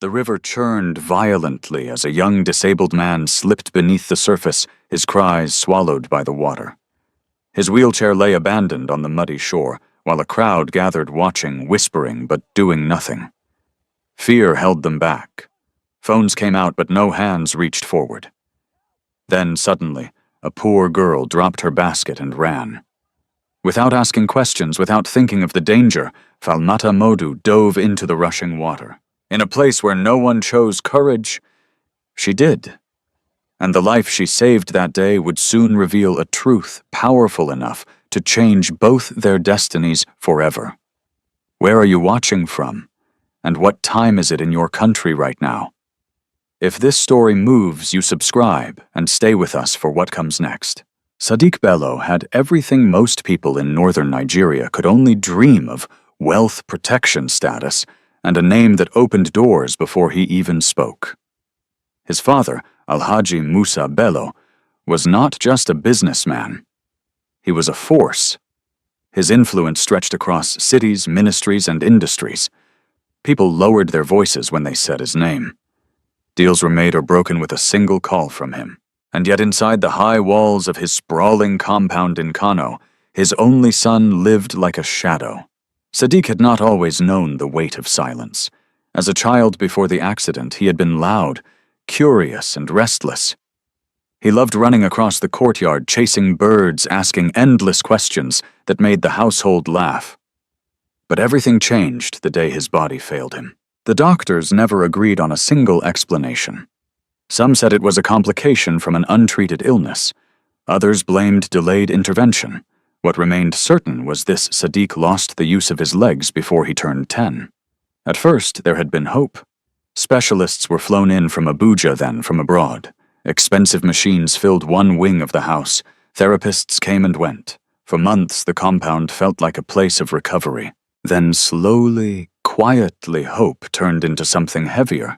The river churned violently as a young disabled man slipped beneath the surface, his cries swallowed by the water. His wheelchair lay abandoned on the muddy shore, while a crowd gathered watching, whispering, but doing nothing. Fear held them back. Phones came out, but no hands reached forward. Then, suddenly, a poor girl dropped her basket and ran. Without asking questions, without thinking of the danger, Falmata Modu dove into the rushing water. In a place where no one chose courage, she did. And the life she saved that day would soon reveal a truth powerful enough to change both their destinies forever. Where are you watching from? And what time is it in your country right now? If this story moves you, subscribe and stay with us for what comes next. Sadiq Bello had everything most people in northern Nigeria could only dream of: wealth protection status, and a name that opened doors before he even spoke. His father, Alhaji Musa Bello, was not just a businessman. He was a force. His influence stretched across cities, ministries, and industries. People lowered their voices when they said his name. Deals were made or broken with a single call from him. And yet inside the high walls of his sprawling compound in Kano, his only son lived like a shadow. Sadiq had not always known the weight of silence. As a child before the accident, he had been loud, curious, and restless. He loved running across the courtyard, chasing birds, asking endless questions that made the household laugh. But everything changed the day his body failed him. The doctors never agreed on a single explanation. Some said it was a complication from an untreated illness. Others blamed delayed intervention. What remained certain was this: Sadiq lost the use of his legs before he turned 10. At first, there had been hope. Specialists were flown in from Abuja, then from abroad. Expensive machines filled one wing of the house. Therapists came and went. For months, the compound felt like a place of recovery. Then slowly, quietly, hope turned into something heavier.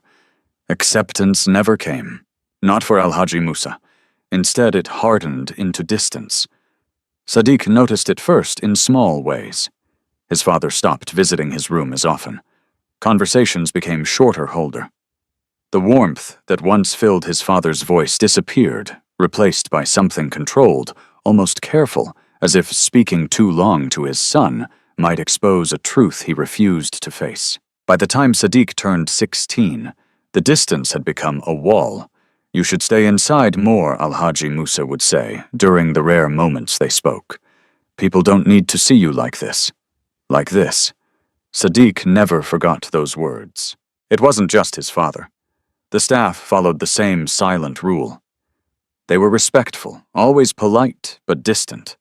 Acceptance never came. Not for Alhaji Musa. Instead, it hardened into distance. Sadiq noticed it first in small ways. His father stopped visiting his room as often. Conversations became shorter holder. The warmth that once filled his father's voice disappeared, replaced by something controlled, almost careful, as if speaking too long to his son might expose a truth he refused to face. By the time Sadiq turned 16, the distance had become a wall. "You should stay inside more," Alhaji Musa would say, during the rare moments they spoke. "People don't need to see you like this." Like this. Sadiq never forgot those words. It wasn't just his father. The staff followed the same silent rule. They were respectful, always polite, but distant.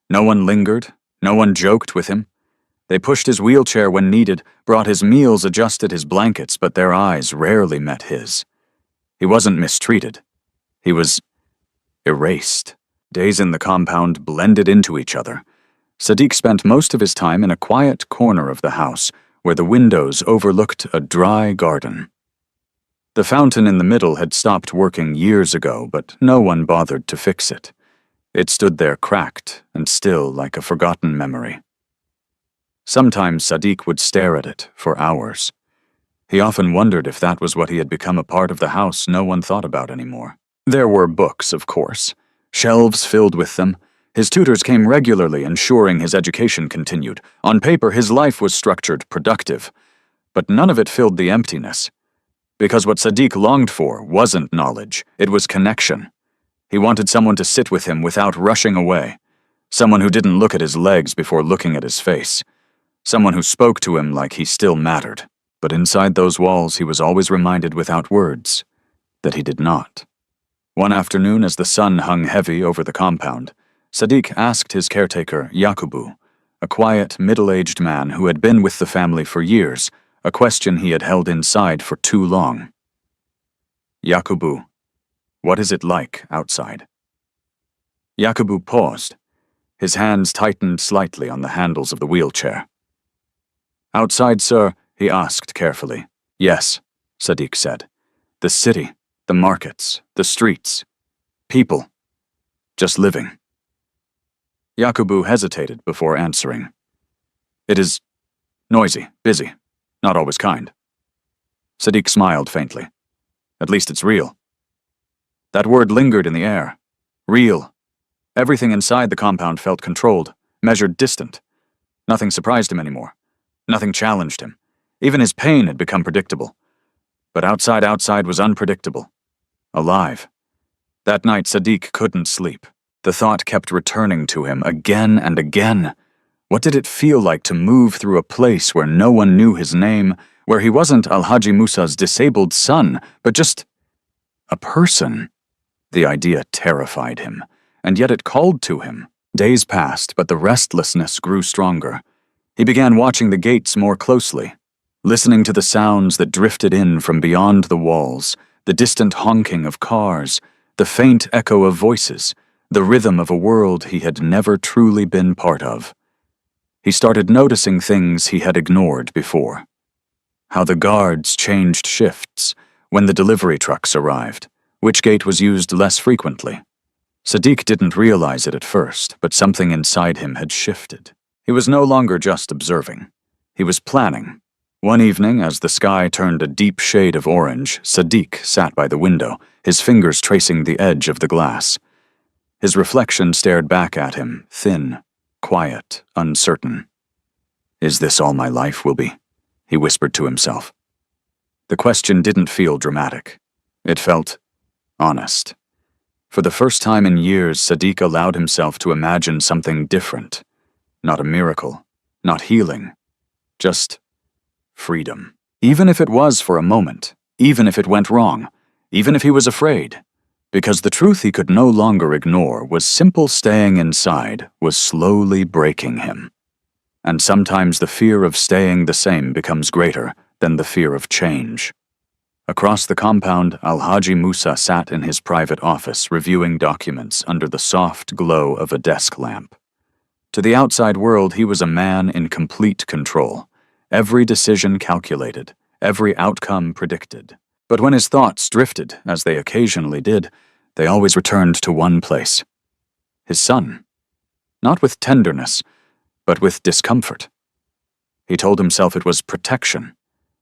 No one lingered, no one joked with him. They pushed his wheelchair when needed, brought his meals, adjusted his blankets, but their eyes rarely met his. He wasn't mistreated. He was erased. Days in the compound blended into each other. Sadiq spent most of his time in a quiet corner of the house, where the windows overlooked a dry garden. The fountain in the middle had stopped working years ago, but no one bothered to fix it. It stood there cracked and still like a forgotten memory. Sometimes Sadiq would stare at it for hours. He often wondered if that was what he had become, a part of the house no one thought about anymore. There were books, of course, shelves filled with them. His tutors came regularly, ensuring his education continued. On paper, his life was structured, productive, but none of it filled the emptiness. Because what Sadiq longed for wasn't knowledge, it was connection. He wanted someone to sit with him without rushing away. Someone who didn't look at his legs before looking at his face. Someone who spoke to him like he still mattered. But inside those walls, he was always reminded without words that he did not. One afternoon, as the sun hung heavy over the compound, Sadiq asked his caretaker, Yakubu, a quiet, middle-aged man who had been with the family for years, a question he had held inside for too long. "Yakubu, what is it like outside?" Yakubu paused. His hands tightened slightly on the handles of the wheelchair. "Outside, sir?" he asked carefully. "Yes," Sadiq said. "The city, the markets, the streets. People. Just living." Yakubu hesitated before answering. "It is noisy, busy, not always kind." Sadiq smiled faintly. At least it's real. That word lingered in the air. Real. Everything inside the compound felt controlled, measured, distant. Nothing surprised him anymore. Nothing challenged him. Even his pain had become predictable. But outside was unpredictable. Alive. That night, Sadiq couldn't sleep. The thought kept returning to him again and again. What did it feel like to move through a place where no one knew his name, where he wasn't Al-Haji Musa's disabled son, but just a person? The idea terrified him, and yet it called to him. Days passed, but the restlessness grew stronger. He began watching the gates more closely, listening to the sounds that drifted in from beyond the walls, the distant honking of cars, the faint echo of voices, the rhythm of a world he had never truly been part of. He started noticing things he had ignored before. How the guards changed shifts when the delivery trucks arrived, which gate was used less frequently. Sadiq didn't realize it at first, but something inside him had shifted. He was no longer just observing. He was planning. One evening, as the sky turned a deep shade of orange, Sadiq sat by the window, his fingers tracing the edge of the glass. His reflection stared back at him, thin, quiet, uncertain. "Is this all my life will be?" he whispered to himself. The question didn't feel dramatic. It felt honest. For the first time in years, Sadiq allowed himself to imagine something different. Not a miracle, not healing, just freedom. Even if it was for a moment, even if it went wrong, even if he was afraid, because the truth he could no longer ignore was simple staying inside was slowly breaking him. And sometimes the fear of staying the same becomes greater than the fear of change. Across the compound, Al-Haji Musa sat in his private office reviewing documents under the soft glow of a desk lamp. To the outside world, he was a man in complete control, every decision calculated, every outcome predicted. But when his thoughts drifted, as they occasionally did, they always returned to one place. His son. Not with tenderness, but with discomfort. He told himself it was protection,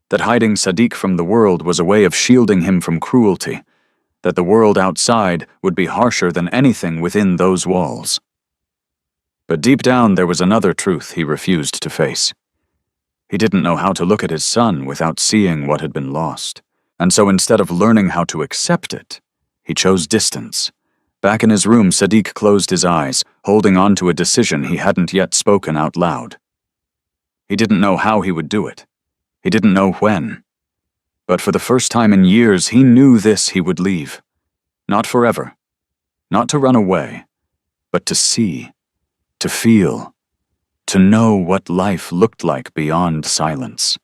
that hiding Sadiq from the world was a way of shielding him from cruelty, that the world outside would be harsher than anything within those walls. But deep down there was another truth he refused to face. He didn't know how to look at his son without seeing what had been lost. And so instead of learning how to accept it, he chose distance. Back in his room, Sadiq closed his eyes, holding on to a decision he hadn't yet spoken out loud. He didn't know how he would do it. He didn't know when. But for the first time in years, he knew this: he would leave. Not forever. Not to run away, but to see, to feel, to know what life looked like beyond silence.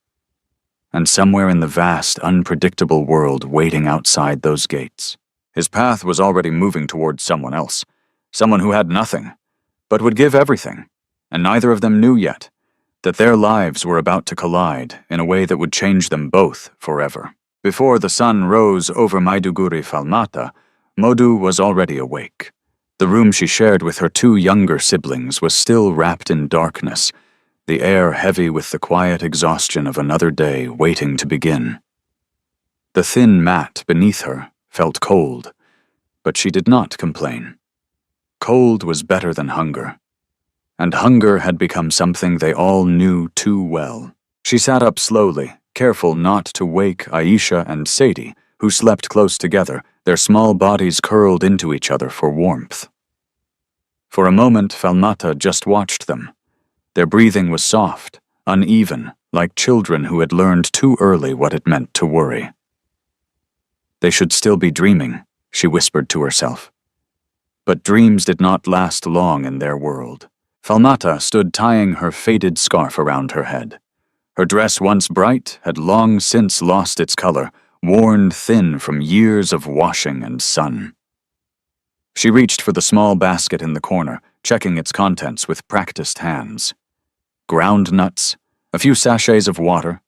And somewhere in the vast, unpredictable world waiting outside those gates, his path was already moving towards someone else, someone who had nothing, but would give everything, and neither of them knew yet that their lives were about to collide in a way that would change them both forever. Before the sun rose over Maiduguri Falmata, Modu was already awake. The room she shared with her two younger siblings was still wrapped in darkness, the air heavy with the quiet exhaustion of another day waiting to begin. The thin mat beneath her felt cold, but she did not complain. Cold was better than hunger, and hunger had become something they all knew too well. She sat up slowly, careful not to wake Aisha and Sadie, who slept close together, their small bodies curled into each other for warmth. For a moment, Falmata just watched them. Their breathing was soft, uneven, like children who had learned too early what it meant to worry. They should still be dreaming, she whispered to herself. But dreams did not last long in their world. Falmata stood tying her faded scarf around her head. Her dress, once bright, had long since lost its color, worn thin from years of washing and sun. She reached for the small basket in the corner, checking its contents with practiced hands. Ground nuts, a few sachets of water,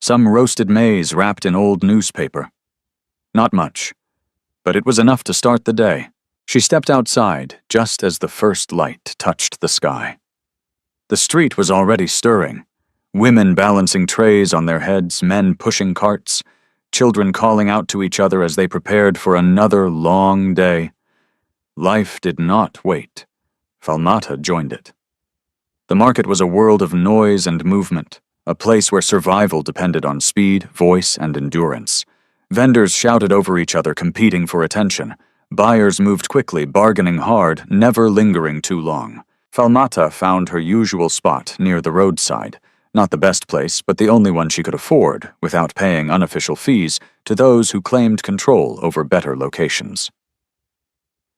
some roasted maize wrapped in old newspaper. Not much, but it was enough to start the day. She stepped outside just as the first light touched the sky. The street was already stirring, women balancing trays on their heads, men pushing carts. children calling out to each other as they prepared for another long day. Life did not wait. Falmata joined it. The market was a world of noise and movement, a place where survival depended on speed, voice, and endurance. Vendors shouted over each other, competing for attention. Buyers moved quickly, bargaining hard, never lingering too long. Falmata found her usual spot near the roadside, not the best place, but the only one she could afford, without paying unofficial fees to those who claimed control over better locations.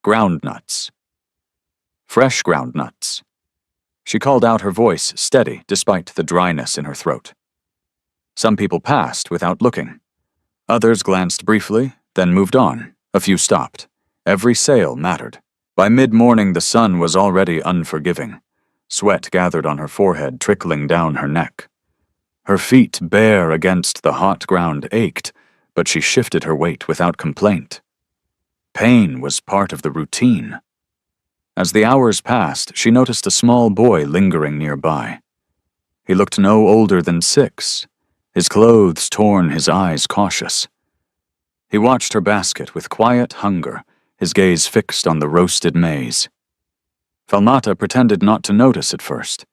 Groundnuts. Fresh groundnuts. She called out, her voice steady despite the dryness in her throat. Some people passed without looking. Others glanced briefly, then moved on. A few stopped. Every sale mattered. By mid-morning, the sun was already unforgiving. Sweat gathered on her forehead, trickling down her neck. Her feet, bare against the hot ground, ached, but she shifted her weight without complaint. Pain was part of the routine. As the hours passed, she noticed a small boy lingering nearby. He looked no older than 6, his clothes torn, his eyes cautious. He watched her basket with quiet hunger, his gaze fixed on the roasted maize. Falmata pretended not to notice at first.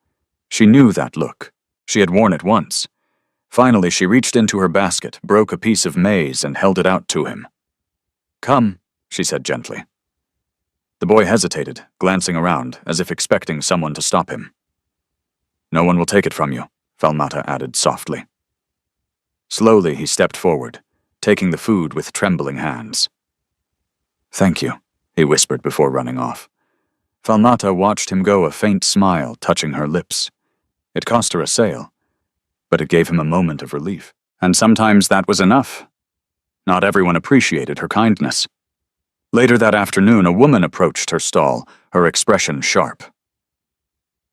She knew that look. She had worn it once. Finally, she reached into her basket, broke a piece of maize, and held it out to him. "Come," she said gently. The boy hesitated, glancing around, as if expecting someone to stop him. "No one will take it from you," Falmata added softly. Slowly, he stepped forward, taking the food with trembling hands. "Thank you," he whispered before running off. Falmata watched him go, a faint smile touching her lips. It cost her a sale, but it gave him a moment of relief. And sometimes that was enough. Not everyone appreciated her kindness. Later that afternoon, a woman approached her stall, her expression sharp.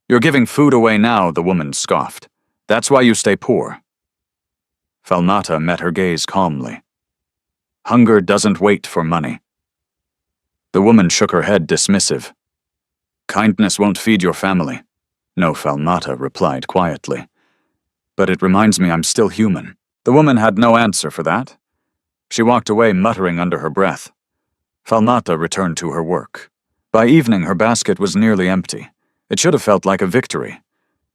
"You're giving food away now," the woman scoffed. "That's why you stay poor." Falmata met her gaze calmly. "Hunger doesn't wait for money." The woman shook her head, dismissive. "Kindness won't feed your family." "No," Falmata replied quietly. "But it reminds me I'm still human." The woman had no answer for that. She walked away, muttering under her breath. Falmata returned to her work. By evening, her basket was nearly empty. It should have felt like a victory.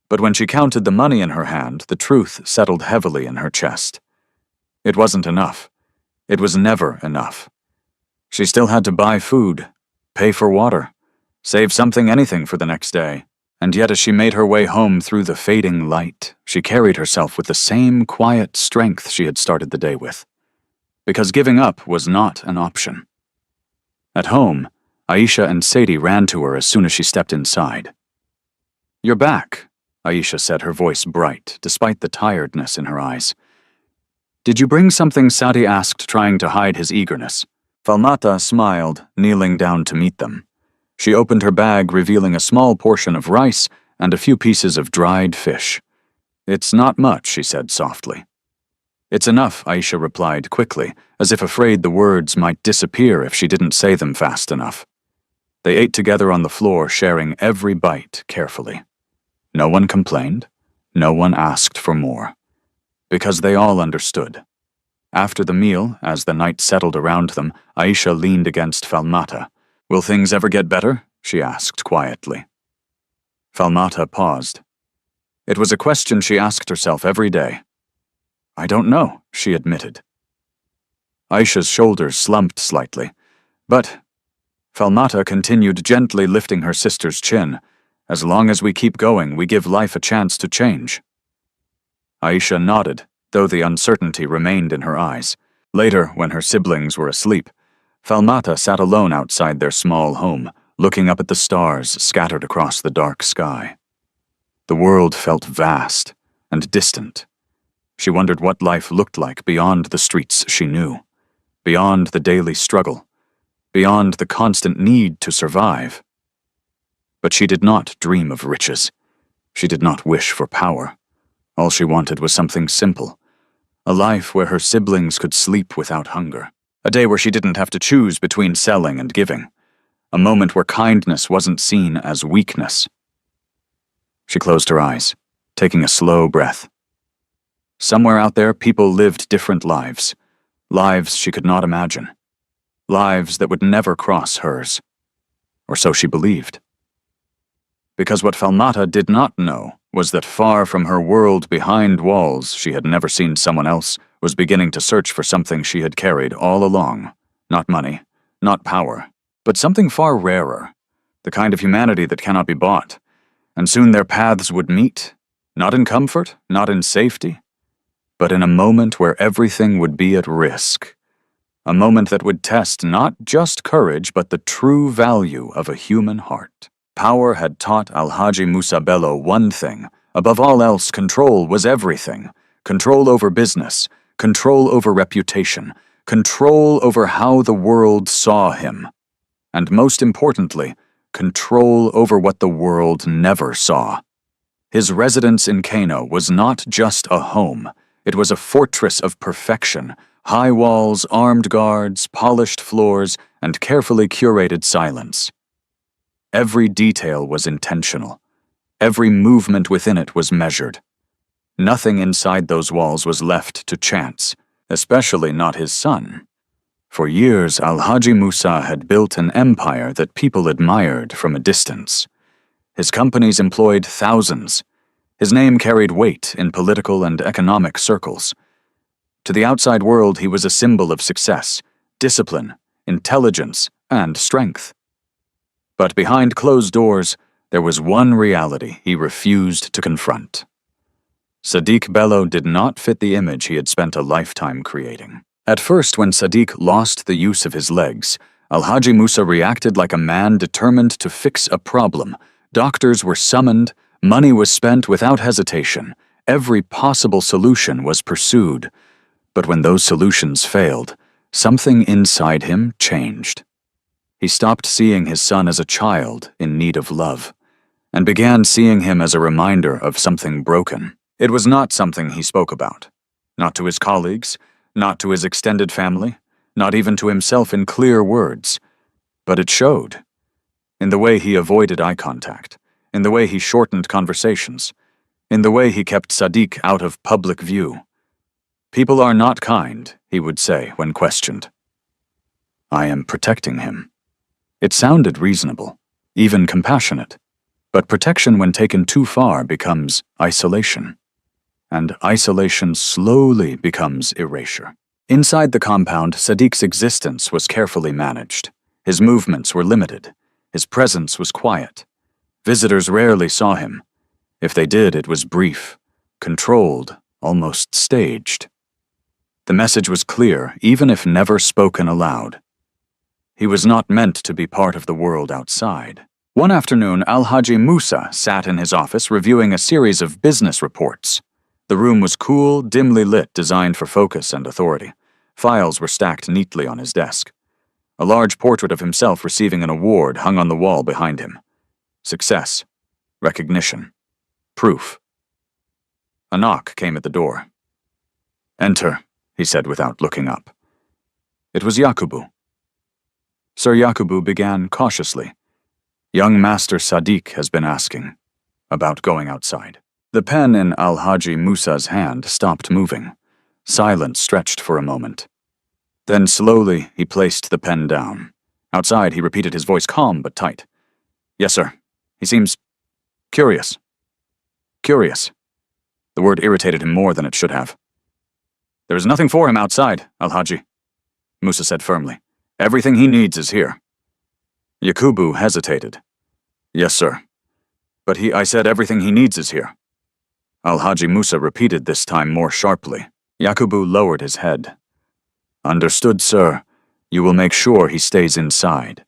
But when she counted the money in her hand, the truth settled heavily in her chest. It wasn't enough. It was never enough. She still had to buy food, pay for water, save something, anything for the next day. And yet, as she made her way home through the fading light, she carried herself with the same quiet strength she had started the day with. Because giving up was not an option. At home, Aisha and Sadie ran to her as soon as she stepped inside. "You're back," Aisha said, her voice bright, despite the tiredness in her eyes. "Did you bring something?" Sadie asked, trying to hide his eagerness. Falmata smiled, kneeling down to meet them. She opened her bag, revealing a small portion of rice and a few pieces of dried fish. "It's not much," she said softly. "It's enough," Aisha replied quickly, as if afraid the words might disappear if she didn't say them fast enough. They ate together on the floor, sharing every bite carefully. No one complained. No one asked for more. Because they all understood. After the meal, as the night settled around them, Aisha leaned against Falmata. "Will things ever get better?" she asked quietly. Falmata paused. It was a question she asked herself every day. "I don't know," she admitted. Aisha's shoulders slumped slightly. "But," Falmata continued, gently lifting her sister's chin, "as long as we keep going, we give life a chance to change." Aisha nodded, though the uncertainty remained in her eyes. Later, when her siblings were asleep, Falmata sat alone outside their small home, looking up at the stars scattered across the dark sky. The world felt vast and distant. She wondered what life looked like beyond the streets she knew, beyond the daily struggle, beyond the constant need to survive. But she did not dream of riches. She did not wish for power. All she wanted was something simple, a life where her siblings could sleep without hunger, a day where she didn't have to choose between selling and giving, a moment where kindness wasn't seen as weakness. She closed her eyes, taking a slow breath. Somewhere out there, people lived different lives. Lives she could not imagine. Lives that would never cross hers. Or so she believed. Because what Falmata did not know was that far from her world behind walls she had never seen someone else was beginning to search for something she had carried all along. Not money, not power, but something far rarer, the kind of humanity that cannot be bought. And soon their paths would meet, not in comfort, not in safety, but in a moment where everything would be at risk. A moment that would test not just courage, but the true value of a human heart. Power had taught Alhaji Musa Bello one thing. Above all else, control was everything. Control over business, control over reputation, control over how the world saw him. And most importantly, control over what the world never saw. His residence in Kano was not just a home. It was a fortress of perfection. High walls, armed guards, polished floors, and carefully curated silence. Every detail was intentional. Every movement within it was measured. Nothing inside those walls was left to chance, especially not his son. For years, Alhaji Musa had built an empire that people admired from a distance. His companies employed thousands. His name carried weight in political and economic circles. To the outside world, he was a symbol of success, discipline, intelligence, and strength. But behind closed doors, there was one reality he refused to confront. Sadiq Bello did not fit the image he had spent a lifetime creating. At first, when Sadiq lost the use of his legs, Alhaji Musa reacted like a man determined to fix a problem. Doctors were summoned, money was spent without hesitation. Every possible solution was pursued. But when those solutions failed, something inside him changed. He stopped seeing his son as a child in need of love, and began seeing him as a reminder of something broken. It was not something he spoke about, not to his colleagues, not to his extended family, not even to himself in clear words, but it showed. In the way he avoided eye contact, in the way he shortened conversations, in the way he kept Sadiq out of public view. "People are not kind," he would say when questioned. "I am protecting him." It sounded reasonable, even compassionate, but protection when taken too far becomes isolation. And isolation slowly becomes erasure. Inside the compound, Sadiq's existence was carefully managed. His movements were limited. His presence was quiet. Visitors rarely saw him. If they did, it was brief, controlled, almost staged. The message was clear, even if never spoken aloud. He was not meant to be part of the world outside. One afternoon, Alhaji Musa sat in his office reviewing a series of business reports. The room was cool, dimly lit, designed for focus and authority. Files were stacked neatly on his desk. A large portrait of himself receiving an award hung on the wall behind him. Success, recognition, proof. A knock came at the door. "Enter," he said without looking up. It was Yakubu. Sir Yakubu began cautiously. "Young Master Sadiq has been asking about going outside." The pen in Alhaji Musa's hand stopped moving. Silence stretched for a moment. Then slowly he placed the pen down. Outside he repeated, his voice calm but tight. "Yes, sir. He seems curious." Curious. The word irritated him more than it should have. "There is nothing for him outside, Alhaji," Musa said firmly. "Everything he needs is here." Yakubu hesitated. "Yes, sir. But I said everything he needs is here." Alhaji Musa repeated this time more sharply. Yakubu lowered his head. "Understood, sir. You will make sure he stays inside.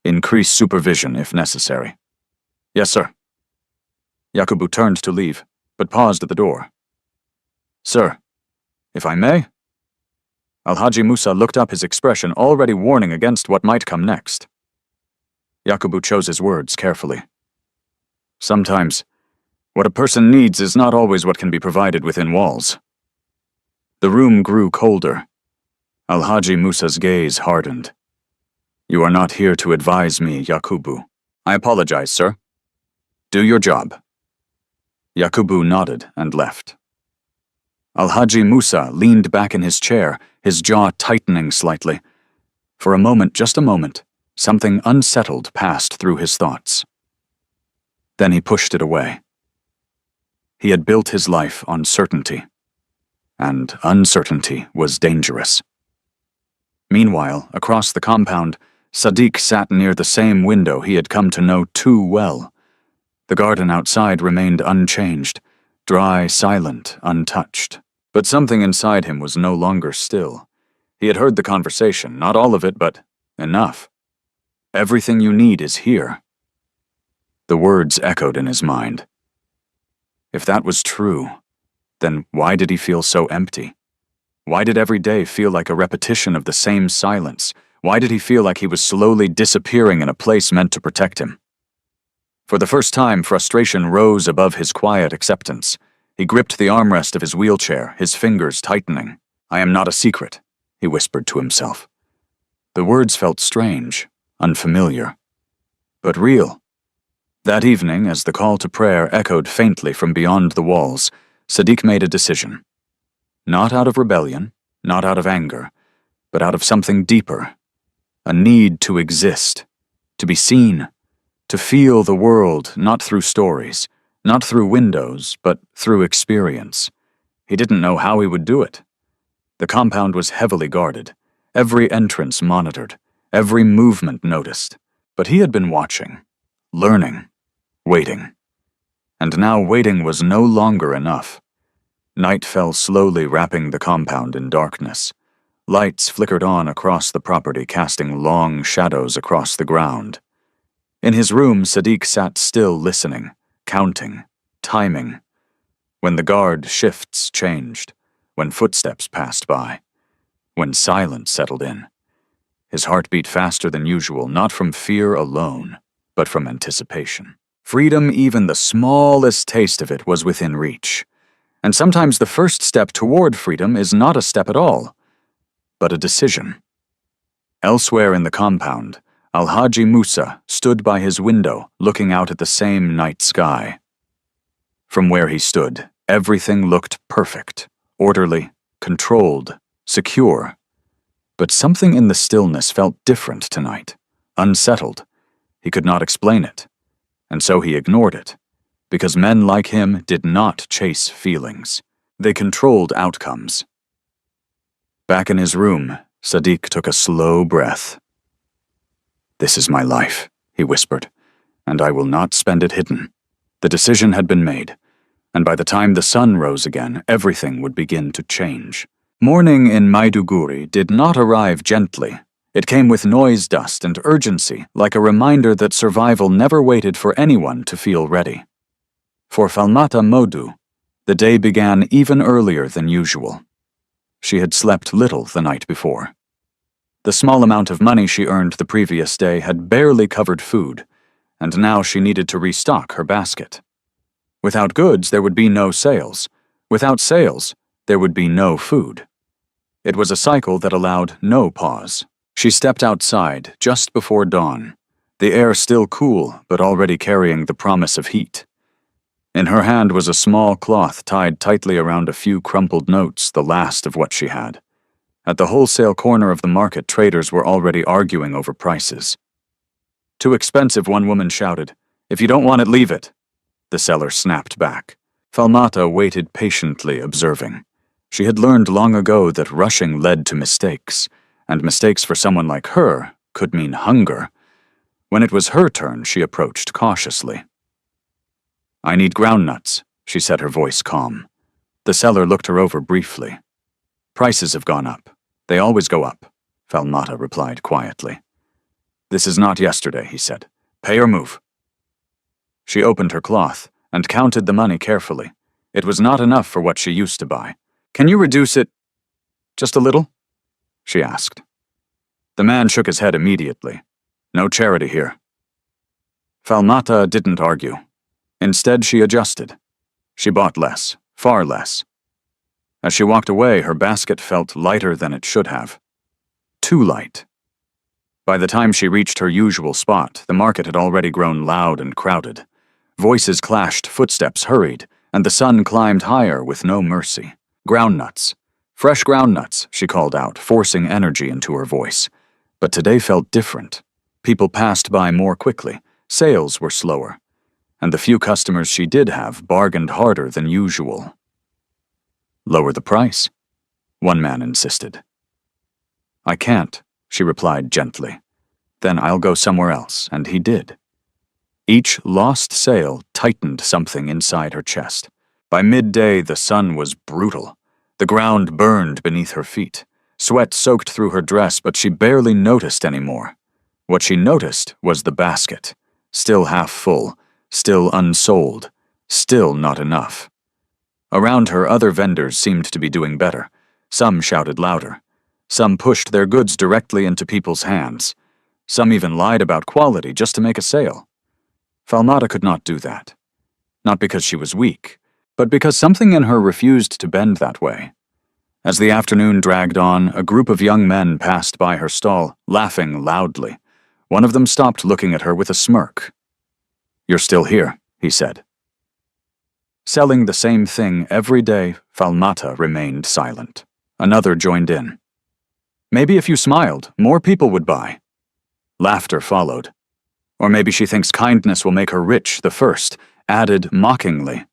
Increase supervision if necessary." "Yes, sir." Yakubu turned to leave, but paused at the door. "Sir, if I may?" Alhaji Musa looked up, his expression already warning against what might come next. Yakubu chose his words carefully. "Sometimes, what a person needs is not always what can be provided within walls." The room grew colder. Alhaji Musa's gaze hardened. "You are not here to advise me, Yakubu." "I apologize, sir." "Do your job." Yakubu nodded and left. Alhaji Musa leaned back in his chair, his jaw tightening slightly. For a moment, just a moment, something unsettled passed through his thoughts. Then he pushed it away. He had built his life on certainty, and uncertainty was dangerous. Meanwhile, across the compound, Sadiq sat near the same window he had come to know too well. The garden outside remained unchanged, dry, silent, untouched. But something inside him was no longer still. He had heard the conversation, not all of it, but enough. Everything you need is here. The words echoed in his mind. If that was true, then why did he feel so empty? Why did every day feel like a repetition of the same silence? Why did he feel like he was slowly disappearing in a place meant to protect him? For the first time, frustration rose above his quiet acceptance. He gripped the armrest of his wheelchair, his fingers tightening. "I am not a secret," he whispered to himself. The words felt strange, unfamiliar, but real. That evening, as the call to prayer echoed faintly from beyond the walls, Sadiq made a decision. Not out of rebellion, not out of anger, but out of something deeper. A need to exist, to be seen, to feel the world not through stories, not through windows, but through experience. He didn't know how he would do it. The compound was heavily guarded, every entrance monitored, every movement noticed. But he had been watching, learning, waiting. And now waiting was no longer enough. Night fell slowly, wrapping the compound in darkness. Lights flickered on across the property, casting long shadows across the ground. In his room, Sadiq sat still, listening, counting, timing. When the guard shifts changed, when footsteps passed by, when silence settled in. His heart beat faster than usual, not from fear alone, but from anticipation. Freedom, even the smallest taste of it, was within reach. And sometimes the first step toward freedom is not a step at all, but a decision. Elsewhere in the compound, Al-Haji Musa stood by his window, looking out at the same night sky. From where he stood, everything looked perfect, orderly, controlled, secure. But something in the stillness felt different tonight, unsettled. He could not explain it, and so he ignored it, because men like him did not chase feelings. They controlled outcomes. Back in his room, Sadiq took a slow breath. "This is my life," he whispered, "and I will not spend it hidden." The decision had been made, and by the time the sun rose again, everything would begin to change. Morning in Maiduguri did not arrive gently. It came with noise, dust, and urgency, like a reminder that survival never waited for anyone to feel ready. For Falmata Modu, the day began even earlier than usual. She had slept little the night before. The small amount of money she earned the previous day had barely covered food, and now she needed to restock her basket. Without goods, there would be no sales. Without sales, there would be no food. It was a cycle that allowed no pause. She stepped outside just before dawn, the air still cool but already carrying the promise of heat. In her hand was a small cloth tied tightly around a few crumpled notes, the last of what she had. At the wholesale corner of the market, traders were already arguing over prices. "Too expensive," one woman shouted. "If you don't want it, leave it." The seller snapped back. Falmata waited patiently, observing. She had learned long ago that rushing led to mistakes, and mistakes for someone like her could mean hunger. When it was her turn, she approached cautiously. "I need groundnuts," she said, her voice calm. The seller looked her over briefly. "Prices have gone up. They always go up," Falmata replied quietly. "This is not yesterday," he said. "Pay or move." She opened her cloth and counted the money carefully. It was not enough for what she used to buy. "Can you reduce it just a little?" she asked. The man shook his head immediately. "No charity here." Falmata didn't argue. Instead, she adjusted. She bought less, far less. As she walked away, her basket felt lighter than it should have. Too light. By the time she reached her usual spot, the market had already grown loud and crowded. Voices clashed, footsteps hurried, and the sun climbed higher with no mercy. Groundnuts. Fresh groundnuts, she called out, forcing energy into her voice. But today felt different. People passed by more quickly, sales were slower, and the few customers she did have bargained harder than usual. Lower the price, one man insisted. I can't, she replied gently. Then I'll go somewhere else, and he did. Each lost sale tightened something inside her chest. By midday, the sun was brutal. The ground burned beneath her feet. Sweat soaked through her dress, but she barely noticed anymore. What she noticed was the basket, still half full, still unsold, still not enough. Around her, other vendors seemed to be doing better. Some shouted louder. Some pushed their goods directly into people's hands. Some even lied about quality just to make a sale. Falmata could not do that. Not because she was weak, but because something in her refused to bend that way. As the afternoon dragged on, a group of young men passed by her stall, laughing loudly. One of them stopped looking at her with a smirk. "You're still here," he said. Selling the same thing every day, Falmata remained silent. Another joined in. Maybe if you smiled, more people would buy. Laughter followed. Or maybe she thinks kindness will make her rich, the first, added mockingly.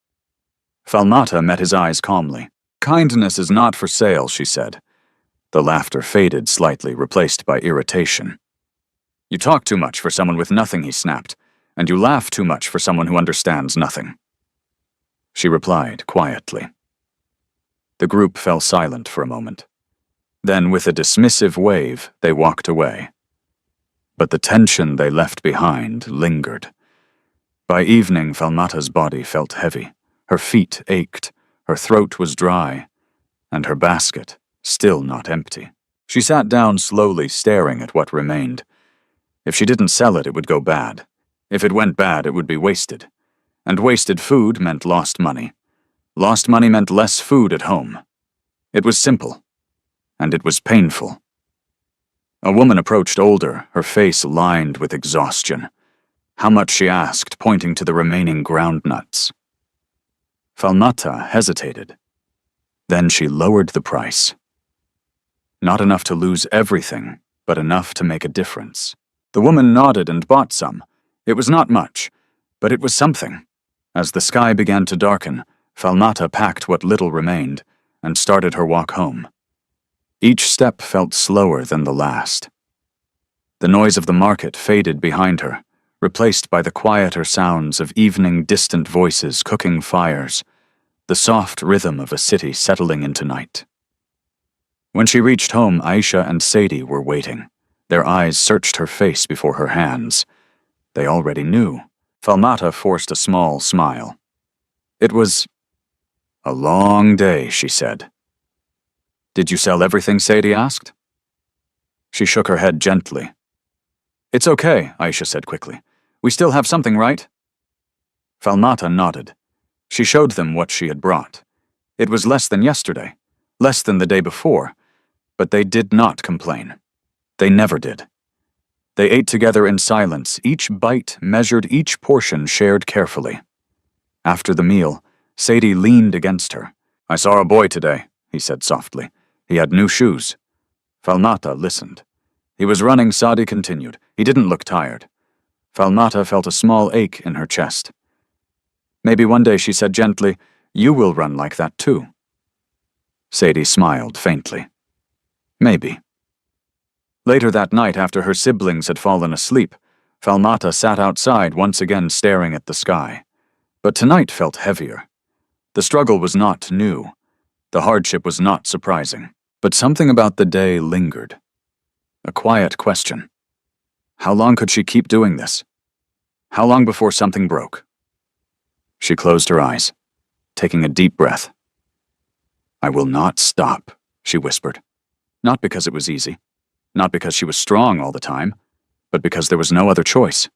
Falmata met his eyes calmly. Kindness is not for sale, she said. The laughter faded slightly, replaced by irritation. You talk too much for someone with nothing, he snapped, and you laugh too much for someone who understands nothing. She replied quietly. The group fell silent for a moment. Then, with a dismissive wave, they walked away. But the tension they left behind lingered. By evening, Falmata's body felt heavy. Her feet ached, her throat was dry, and her basket still not empty. She sat down slowly, staring at what remained. If she didn't sell it, it would go bad. If it went bad, it would be wasted. And wasted food meant lost money. Lost money meant less food at home. It was simple, and it was painful. A woman approached older, her face lined with exhaustion. How much, she asked, pointing to the remaining groundnuts. Falmata hesitated. Then she lowered the price. Not enough to lose everything, but enough to make a difference. The woman nodded and bought some. It was not much, but it was something. As the sky began to darken, Falmata packed what little remained and started her walk home. Each step felt slower than the last. The noise of the market faded behind her, replaced by the quieter sounds of evening distant voices cooking fires, the soft rhythm of a city settling into night. When she reached home, Aisha and Sadie were waiting. Their eyes searched her face before her hands. They already knew. Falmata forced a small smile. It was a long day, she said. Did you sell everything? Sadie asked. She shook her head gently. It's okay, Aisha said quickly. We still have something, right? Falmata nodded. She showed them what she had brought. It was less than yesterday, less than the day before, but they did not complain. They never did. They ate together in silence, each bite measured, each portion shared carefully. After the meal, Sadie leaned against her. I saw a boy today, he said softly. He had new shoes. Falmata listened. He was running, Sadie continued. He didn't look tired. Falmata felt a small ache in her chest. Maybe one day, she said gently, you will run like that too. Sadie smiled faintly. Maybe. Later that night, after her siblings had fallen asleep, Falmata sat outside once again staring at the sky. But tonight felt heavier. The struggle was not new. The hardship was not surprising. But something about the day lingered. A quiet question. How long could she keep doing this? How long before something broke? She closed her eyes, taking a deep breath. I will not stop, she whispered. Not because it was easy. Not because she was strong all the time, but because there was no other choice.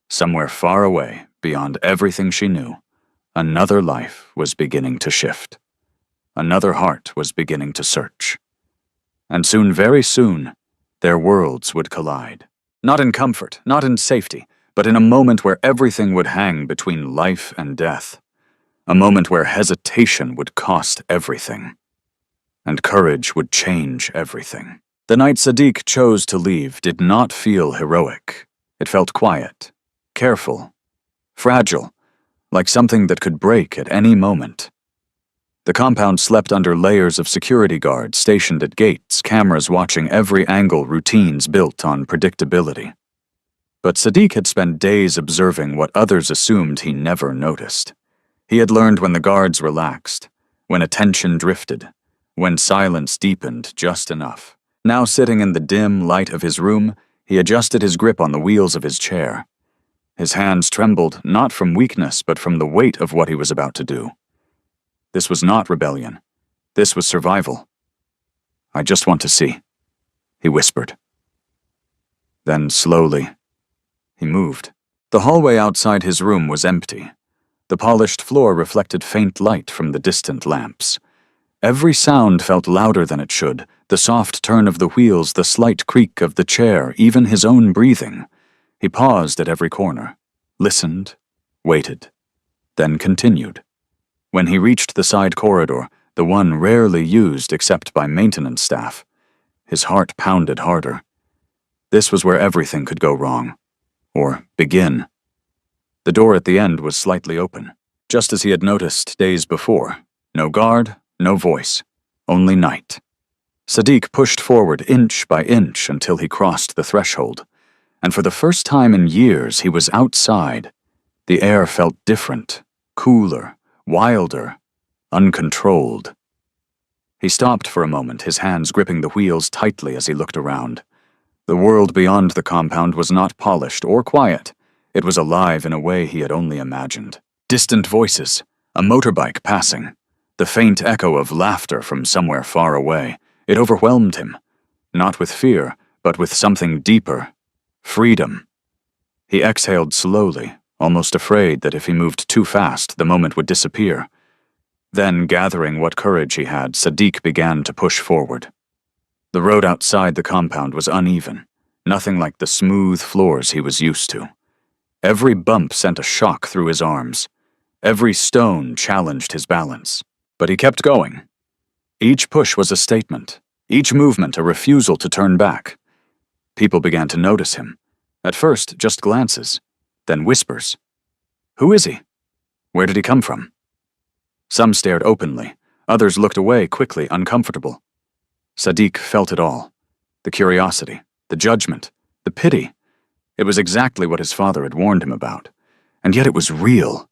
Somewhere far away, beyond everything she knew, another life was beginning to shift. Another heart was beginning to search. And soon, very soon, their worlds would collide. Not in comfort, not in safety, but in a moment where everything would hang between life and death. A moment where hesitation would cost everything. and courage would change everything. The night Sadiq chose to leave did not feel heroic. It felt quiet, careful, fragile, like something that could break at any moment. The compound slept under layers of security guards stationed at gates, cameras watching every angle, routines built on predictability. But Sadiq had spent days observing what others assumed he never noticed. He had learned when the guards relaxed, when attention drifted, when silence deepened just enough. Now sitting in the dim light of his room, he adjusted his grip on the wheels of his chair. His hands trembled not from weakness but from the weight of what he was about to do. This was not rebellion. This was survival. "I just want to see," he whispered. Then slowly, he moved. The hallway outside his room was empty. The polished floor reflected faint light from the distant lamps. Every sound felt louder than it should, the soft turn of the wheels, the slight creak of the chair, even his own breathing. He paused at every corner, listened, waited, then continued. When he reached the side corridor, the one rarely used except by maintenance staff, his heart pounded harder. This was where everything could go wrong, or begin. The door at the end was slightly open, just as he had noticed days before. No guard, no voice, only night. Sadiq pushed forward inch by inch until he crossed the threshold, and for the first time in years he was outside. The air felt different, cooler, wilder, uncontrolled. He stopped for a moment, his hands gripping the wheels tightly as he looked around. The world beyond the compound was not polished or quiet. It was alive in a way he had only imagined. Distant voices, a motorbike passing, the faint echo of laughter from somewhere far away. It overwhelmed him, not with fear, but with something deeper, freedom. He exhaled slowly, almost afraid that if he moved too fast, the moment would disappear. Then, gathering what courage he had, Sadiq began to push forward. The road outside the compound was uneven, nothing like the smooth floors he was used to. Every bump sent a shock through his arms. Every stone challenged his balance. But he kept going. Each push was a statement, each movement a refusal to turn back. People began to notice him. At first, just glances, then whispers. Who is he? Where did he come from? Some stared openly, others looked away quickly, uncomfortable. Sadiq felt it all. The curiosity, the judgment, the pity. It was exactly what his father had warned him about. And yet it was real.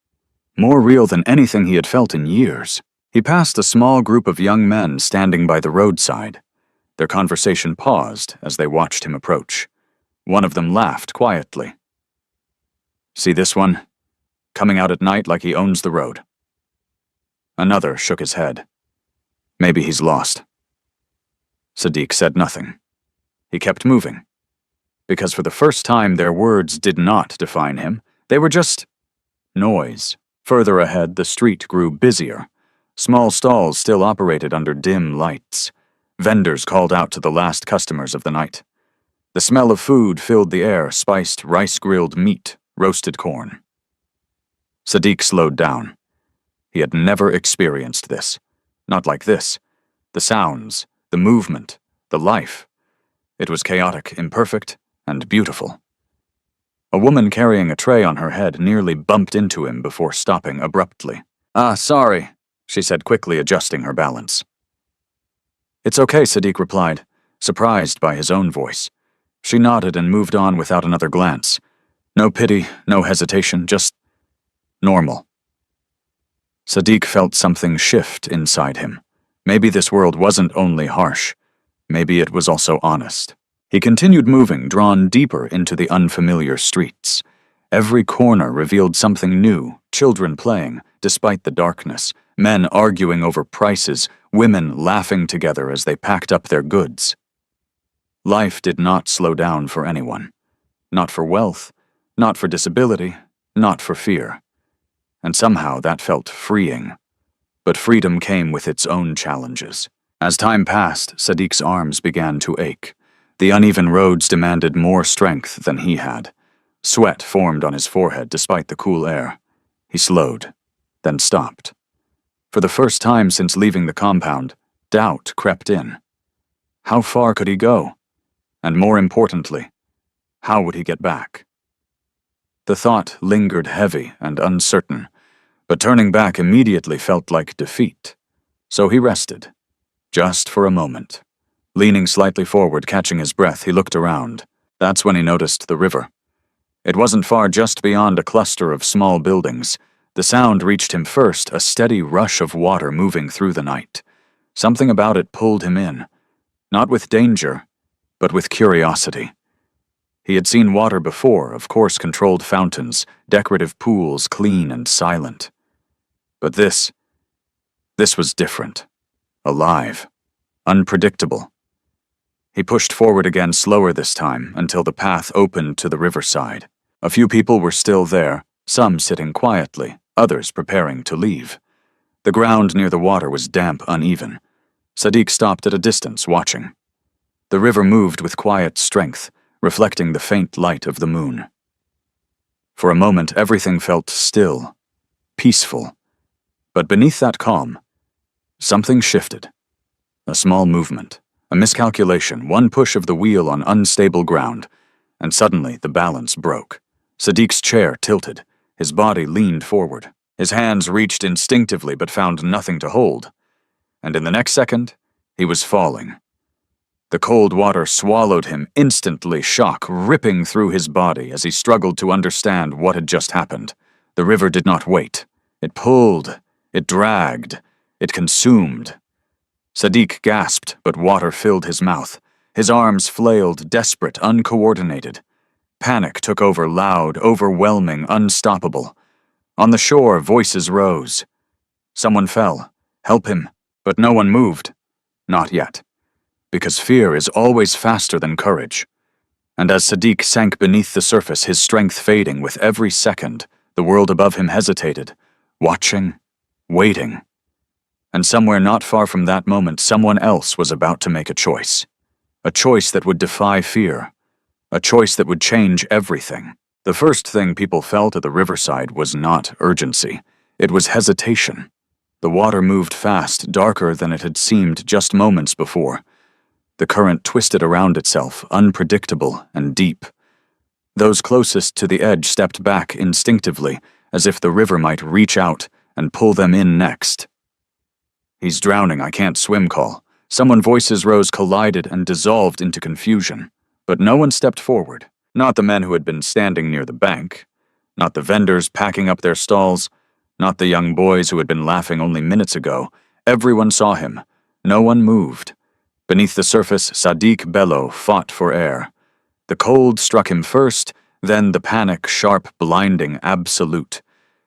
More real than anything he had felt in years. He passed a small group of young men standing by the roadside. Their conversation paused as they watched him approach. One of them laughed quietly. "See this one? Coming out at night like he owns the road." Another shook his head. "Maybe he's lost." Sadiq said nothing. He kept moving. Because for the first time their words did not define him. They were just noise. Further ahead, the street grew busier. Small stalls still operated under dim lights. Vendors called out to the last customers of the night. The smell of food filled the air, spiced rice-grilled meat, roasted corn. Sadiq slowed down. He had never experienced this. Not like this. The sounds, the movement, the life. It was chaotic, imperfect, and beautiful. A woman carrying a tray on her head nearly bumped into him before stopping abruptly. "Ah, sorry," she said quickly, adjusting her balance. "It's okay," Sadiq replied, surprised by his own voice. She nodded and moved on without another glance. No pity, no hesitation, just normal. Sadiq felt something shift inside him. Maybe this world wasn't only harsh. Maybe it was also honest. He continued moving, drawn deeper into the unfamiliar streets. Every corner revealed something new, children playing, despite the darkness, men arguing over prices, women laughing together as they packed up their goods. Life did not slow down for anyone. Not for wealth, not for disability, not for fear. And somehow that felt freeing. But freedom came with its own challenges. As time passed, Sadiq's arms began to ache. The uneven roads demanded more strength than he had. Sweat formed on his forehead despite the cool air. He slowed, then stopped. For the first time since leaving the compound, Doubt crept in. How far could he go? And more importantly, how would he get back? The thought lingered heavy and uncertain, but turning back immediately felt like defeat. So he rested, just for a moment. Leaning slightly forward, catching his breath, he looked around. That's when he noticed the river. It wasn't far, just beyond a cluster of small buildings. The sound reached him first, a steady rush of water moving through the night. Something about it pulled him in, not with danger, but with curiosity. He had seen water before, of course, controlled fountains, decorative pools, clean and silent. But this was different. Alive. Unpredictable. He pushed forward again, slower this time, until the path opened to the riverside. A few people were still there, some sitting quietly, others preparing to leave. The ground near the water was damp, uneven. Sadiq stopped at a distance, watching. The river moved with quiet strength, reflecting the faint light of the moon. For a moment, everything felt still, peaceful. But beneath that calm, something shifted. A small movement, a miscalculation, one push of the wheel on unstable ground, and suddenly the balance broke. Sadiq's chair tilted, his body leaned forward. His hands reached instinctively but found nothing to hold. And in the next second, he was falling. The cold water swallowed him instantly, shock ripping through his body as he struggled to understand what had just happened. The river did not wait. It pulled, it dragged, it consumed. Sadiq gasped, but water filled his mouth. His arms flailed, desperate, uncoordinated. Panic took over, loud, overwhelming, unstoppable. On the shore, voices rose. Someone fell. Help him. But no one moved. Not yet. Because fear is always faster than courage. And as Sadiq sank beneath the surface, his strength fading with every second, the world above him hesitated, watching, waiting. And somewhere not far from that moment, someone else was about to make a choice. A choice that would defy fear. A choice that would change everything. The first thing people felt at the riverside was not urgency. It was hesitation. The water moved fast, darker than it had seemed just moments before. The current twisted around itself, unpredictable and deep. Those closest to the edge stepped back instinctively, as if the river might reach out and pull them in next. "He's drowning, I can't swim," call. Someone's voices rose, collided, and dissolved into confusion. But no one stepped forward. Not the men who had been standing near the bank. Not the vendors packing up their stalls. Not the young boys who had been laughing only minutes ago. Everyone saw him. No one moved. Beneath the surface, Sadiq Bello fought for air. The cold struck him first, then the panic, sharp, blinding, absolute.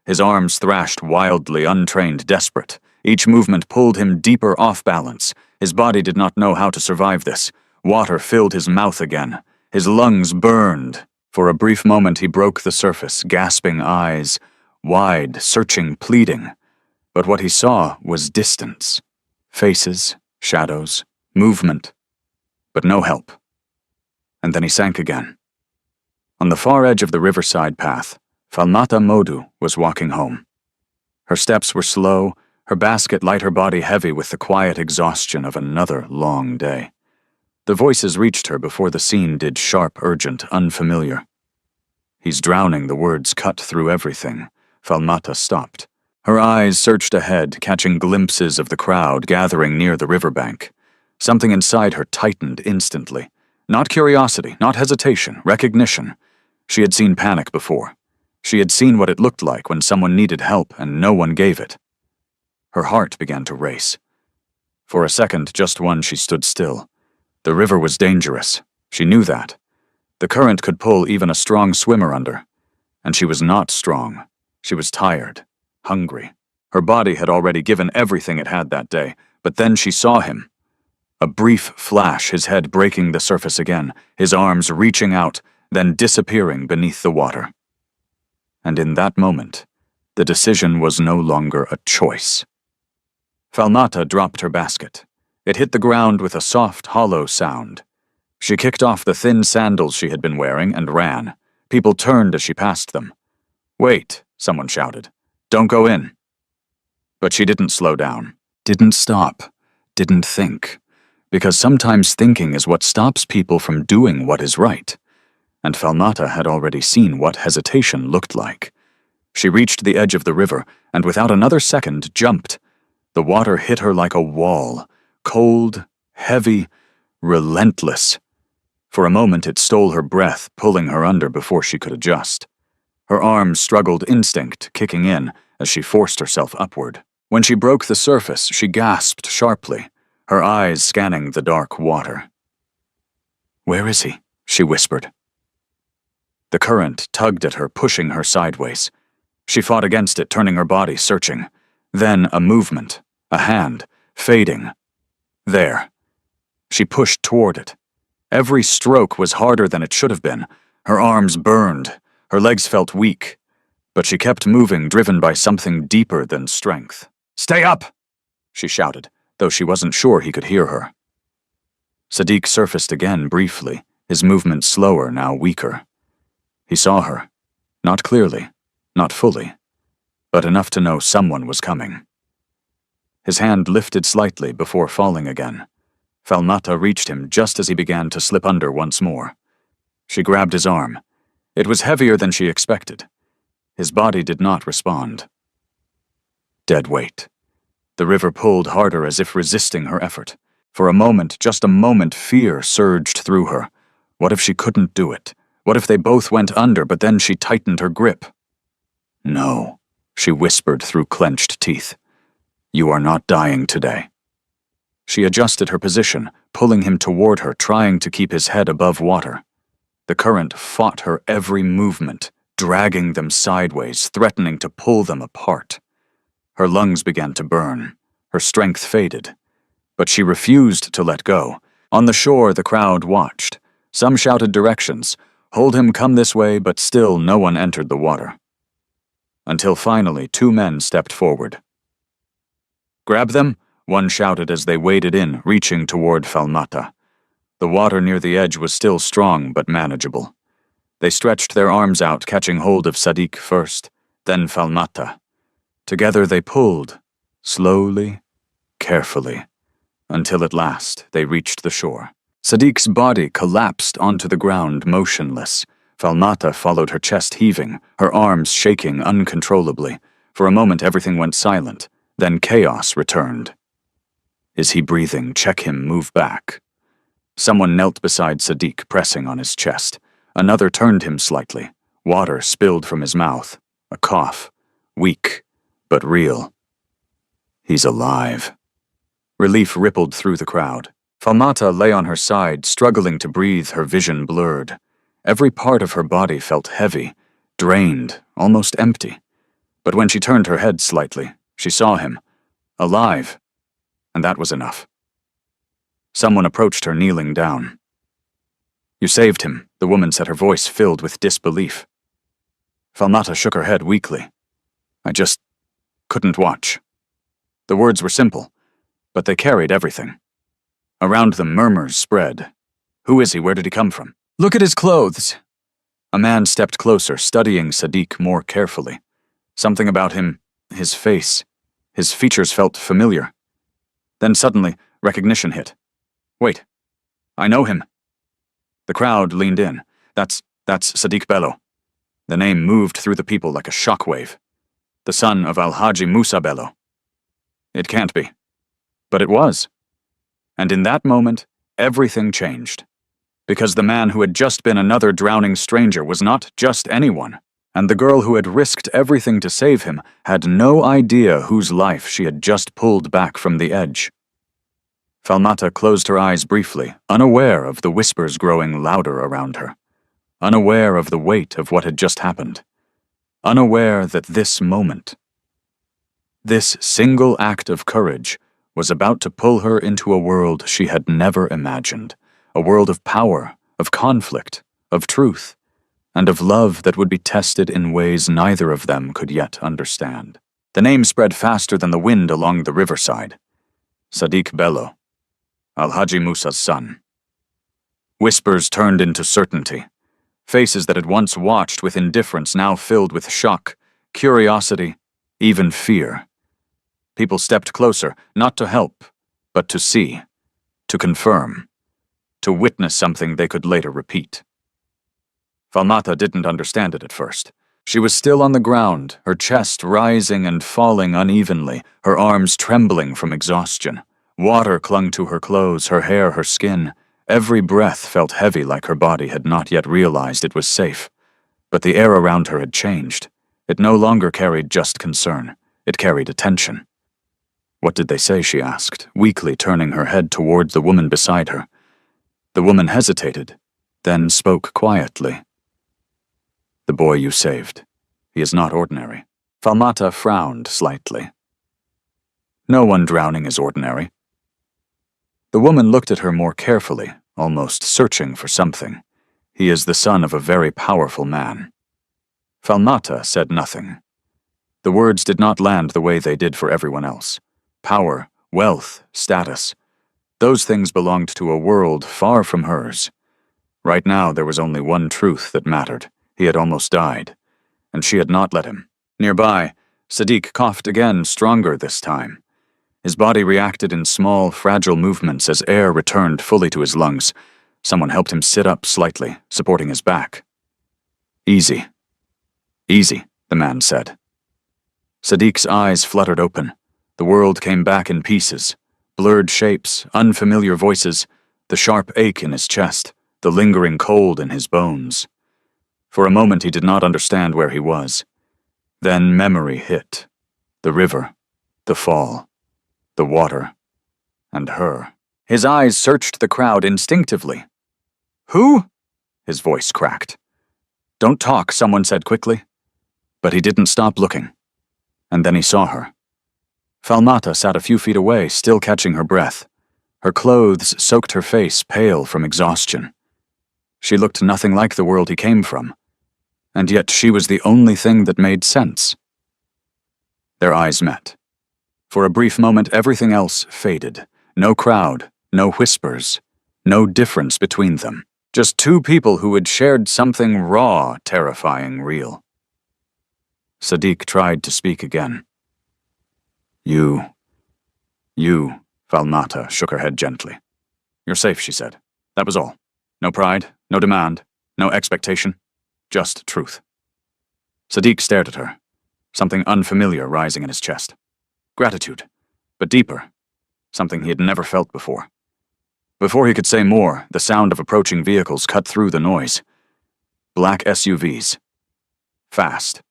His arms thrashed wildly, untrained, desperate. Each movement pulled him deeper off balance. His body did not know how to survive this. Water filled his mouth again. His lungs burned. For a brief moment he broke the surface, gasping eyes, wide, searching, pleading. But what he saw was distance. Faces, shadows, movement, but no help. And then he sank again. On the far edge of the riverside path, Falmata Modu was walking home. Her steps were slow, her basket light, her body heavy with the quiet exhaustion of another long day. The voices reached her before the scene did, sharp, urgent, unfamiliar. "He's drowning," the words cut through everything. Falmata stopped. Her eyes searched ahead, catching glimpses of the crowd gathering near the riverbank. Something inside her tightened instantly. Not curiosity, not hesitation, recognition. She had seen panic before. She had seen what it looked like when someone needed help and no one gave it. Her heart began to race. For a second, just one, she stood still. The river was dangerous. She knew that. The current could pull even a strong swimmer under. And she was not strong. She was tired, hungry. Her body had already given everything it had that day, but then she saw him. A brief flash, his head breaking the surface again, his arms reaching out, then disappearing beneath the water. And in that moment, the decision was no longer a choice. Falmata dropped her basket. It hit the ground with a soft, hollow sound. She kicked off the thin sandals she had been wearing and ran. People turned as she passed them. "Wait," someone shouted. "Don't go in." But she didn't slow down, didn't stop, didn't think, because sometimes thinking is what stops people from doing what is right, and Falmata had already seen what hesitation looked like. She reached the edge of the river, and without another second jumped. The water hit her like a wall, cold, heavy, relentless. For a moment it stole her breath, pulling her under before she could adjust. Her arms struggled, instinct kicking in as she forced herself upward. When she broke the surface, she gasped sharply, her eyes scanning the dark water. "Where is he?" she whispered. The current tugged at her, pushing her sideways. She fought against it, turning her body, searching. Then a movement, a hand, fading. There. She pushed toward it. Every stroke was harder than it should have been. Her arms burned, her legs felt weak, but she kept moving, driven by something deeper than strength. "Stay up!" she shouted, though she wasn't sure he could hear her. Sadiq surfaced again briefly, his movement slower, now weaker. He saw her. Not clearly, not fully, but enough to know someone was coming. His hand lifted slightly before falling again. Falmata reached him just as he began to slip under once more. She grabbed his arm. It was heavier than she expected. His body did not respond. Dead weight. The river pulled harder as if resisting her effort. For a moment, just a moment, fear surged through her. What if she couldn't do it? What if they both went under, but then she tightened her grip? "No," she whispered through clenched teeth. "You are not dying today." She adjusted her position, pulling him toward her, trying to keep his head above water. The current fought her every movement, dragging them sideways, threatening to pull them apart. Her lungs began to burn. Her strength faded. But she refused to let go. On the shore, the crowd watched. Some shouted directions. "Hold him, come this way," but still no one entered the water. Until finally 2 men stepped forward. "Grab them," one shouted as they waded in, reaching toward Falmata. The water near the edge was still strong but manageable. They stretched their arms out, catching hold of Sadiq first, then Falmata. Together they pulled, slowly, carefully, until at last they reached the shore. Sadiq's body collapsed onto the ground, motionless. Falmata followed, her chest heaving, her arms shaking uncontrollably. For a moment everything went silent, then chaos returned. "Is he breathing? Check him, move back." Someone knelt beside Sadiq, pressing on his chest. Another turned him slightly. Water spilled from his mouth. A cough. Weak, but real. "He's alive." Relief rippled through the crowd. Falmata lay on her side, struggling to breathe, her vision blurred. Every part of her body felt heavy, drained, almost empty. But when she turned her head slightly, she saw him. Alive. And that was enough. Someone approached her, kneeling down. "You saved him," the woman said, her voice filled with disbelief. Falmata shook her head weakly. "I just couldn't watch." The words were simple, but they carried everything. Around them, murmurs spread. "Who is he? Where did he come from?" "Look at his clothes." A man stepped closer, studying Sadiq more carefully. Something about him, his face, his features felt familiar. Then suddenly, recognition hit. "Wait, I know him." The crowd leaned in. That's Sadiq Bello." The name moved through the people like a shockwave. "The son of Al-Haji Musa Bello." It can't be. But it was. And in that moment, everything changed. Because the man who had just been another drowning stranger was not just anyone, and the girl who had risked everything to save him had no idea whose life she had just pulled back from the edge. Falmata closed her eyes briefly, unaware of the whispers growing louder around her, unaware of the weight of what had just happened, unaware that this moment, this single act of courage, was about to pull her into a world she had never imagined, a world of power, of conflict, of truth, and of love that would be tested in ways neither of them could yet understand. The name spread faster than the wind along the riverside. Sadiq Bello, Al-Haji Musa's son. Whispers turned into certainty. Faces that had once watched with indifference now filled with shock, curiosity, even fear. People stepped closer, not to help, but to see, to confirm, to witness something they could later repeat. Falmata didn't understand it at first. She was still on the ground, her chest rising and falling unevenly, her arms trembling from exhaustion. Water clung to her clothes, her hair, her skin. Every breath felt heavy, like her body had not yet realized it was safe. But the air around her had changed. It no longer carried just concern. It carried attention. "What did they say?" she asked, weakly turning her head toward the woman beside her. The woman hesitated, then spoke quietly. "The boy you saved. He is not ordinary." Falmata frowned slightly. "No one drowning is ordinary." The woman looked at her more carefully, almost searching for something. "He is the son of a very powerful man." Falmata said nothing. The words did not land the way they did for everyone else. Power, wealth, status. Those things belonged to a world far from hers. Right now there was only one truth that mattered. He had almost died, and she had not let him. Nearby, Sadiq coughed again, stronger this time. His body reacted in small, fragile movements as air returned fully to his lungs. Someone helped him sit up slightly, supporting his back. "Easy. Easy," the man said. Sadiq's eyes fluttered open. The world came back in pieces. Blurred shapes, unfamiliar voices, the sharp ache in his chest, the lingering cold in his bones. For a moment he did not understand where he was. Then memory hit. The river, the fall, the water, and her. His eyes searched the crowd instinctively. "Who?" His voice cracked. "Don't talk," someone said quickly. But he didn't stop looking. And then he saw her. Falmata sat a few feet away, still catching her breath. Her clothes soaked her face, pale from exhaustion. She looked nothing like the world he came from. And yet she was the only thing that made sense. Their eyes met. For a brief moment, everything else faded. No crowd, no whispers, no difference between them. Just two people who had shared something raw, terrifying, real. Sadiq tried to speak again. You, Falmata shook her head gently. "You're safe," she said. That was all. No pride, no demand, no expectation, just truth. Sadiq stared at her, something unfamiliar rising in his chest. Gratitude, but deeper, something he had never felt before. Before he could say more, the sound of approaching vehicles cut through the noise. Black SUVs. Fast.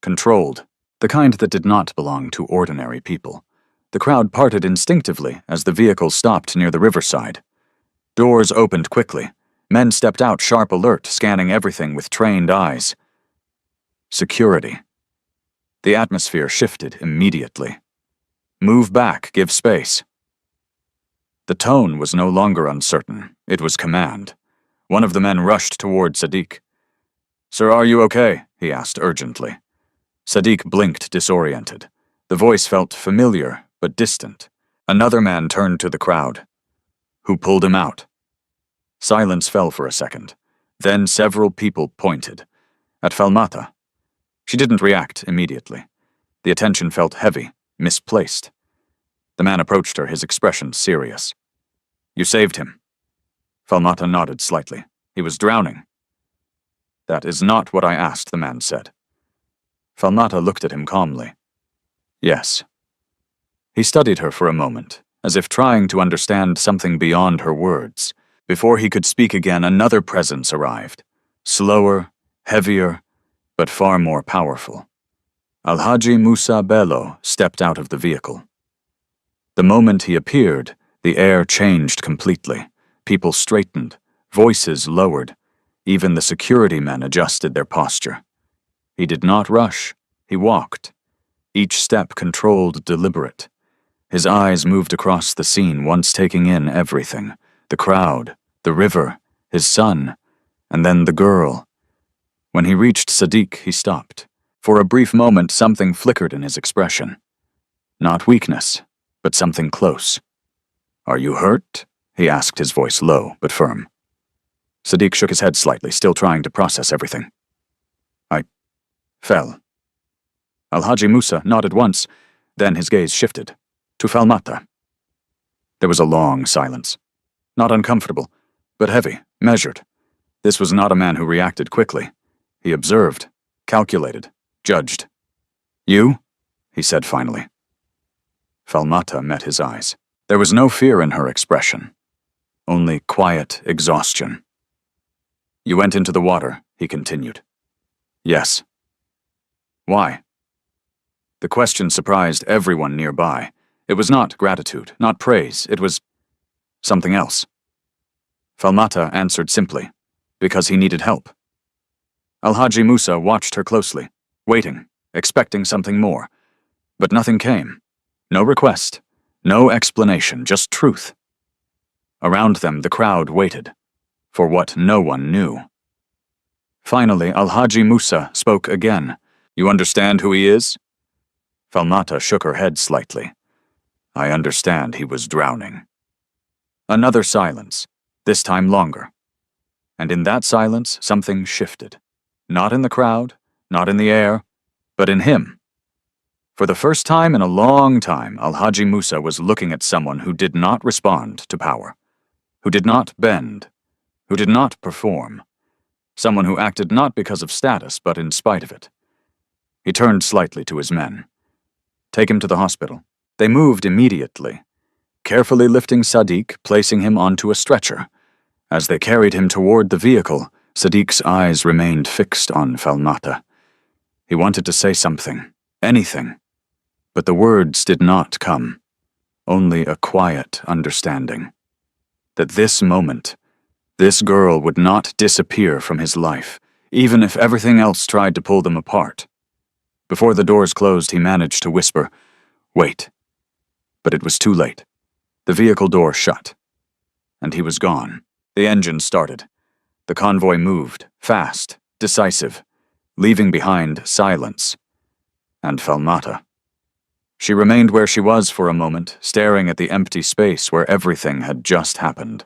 Controlled. The kind that did not belong to ordinary people. The crowd parted instinctively as the vehicle stopped near the riverside. Doors opened quickly. Men stepped out, sharp alert, scanning everything with trained eyes. Security. The atmosphere shifted immediately. "Move back, give space." The tone was no longer uncertain. It was command. One of the men rushed toward Sadiq. "Sir, are you okay?" he asked urgently. Sadiq blinked, disoriented. The voice felt familiar, but distant. Another man turned to the crowd. "Who pulled him out?" Silence fell for a second. Then several people pointed. At Falmata. She didn't react immediately. The attention felt heavy, misplaced. The man approached her, his expression serious. "You saved him." Falmata nodded slightly. "He was drowning." "That is not what I asked," the man said. Falmata looked at him calmly. "Yes." He studied her for a moment, as if trying to understand something beyond her words. Before he could speak again, another presence arrived. Slower, heavier, but far more powerful. Alhaji Musa Bello stepped out of the vehicle. The moment he appeared, the air changed completely. People straightened, voices lowered. Even the security men adjusted their posture. He did not rush. He walked. Each step controlled, deliberate. His eyes moved across the scene, once taking in everything. The crowd, the river, his son, and then the girl. When he reached Sadiq, he stopped. For a brief moment, something flickered in his expression. Not weakness, but something close. "Are you hurt?" he asked, his voice low but firm. Sadiq shook his head slightly, still trying to process everything. "I fell." Alhaji Musa nodded once, then his gaze shifted to Falmata. There was a long silence. Not uncomfortable, but heavy, measured. This was not a man who reacted quickly. He observed, calculated, judged. "You?" he said finally. Falmata met his eyes. There was no fear in her expression, only quiet exhaustion. "You went into the water," he continued. "Yes." "Why?" The question surprised everyone nearby. It was not gratitude, not praise, it was something else. Falmata answered simply, because he needed help. Alhaji Musa watched her closely, waiting, expecting something more. But nothing came. No request, no explanation, just truth. Around them, the crowd waited, for what no one knew. Finally, Alhaji Musa spoke again. "You understand who he is?" Falmata shook her head slightly. "I understand he was drowning." Another silence, this time longer. And in that silence, something shifted. Not in the crowd, not in the air, but in him. For the first time in a long time, Alhaji Musa was looking at someone who did not respond to power, who did not bend, who did not perform, someone who acted not because of status, but in spite of it. He turned slightly to his men. "Take him to the hospital." They moved immediately, carefully lifting Sadiq, placing him onto a stretcher. As they carried him toward the vehicle, Sadiq's eyes remained fixed on Falmata. He wanted to say something, anything, but the words did not come, only a quiet understanding. That this moment, this girl would not disappear from his life, even if everything else tried to pull them apart. Before the doors closed, he managed to whisper, "Wait." But it was too late. The vehicle door shut, and he was gone. The engine started. The convoy moved, fast, decisive, leaving behind silence. And Falmata. She remained where she was for a moment, staring at the empty space where everything had just happened.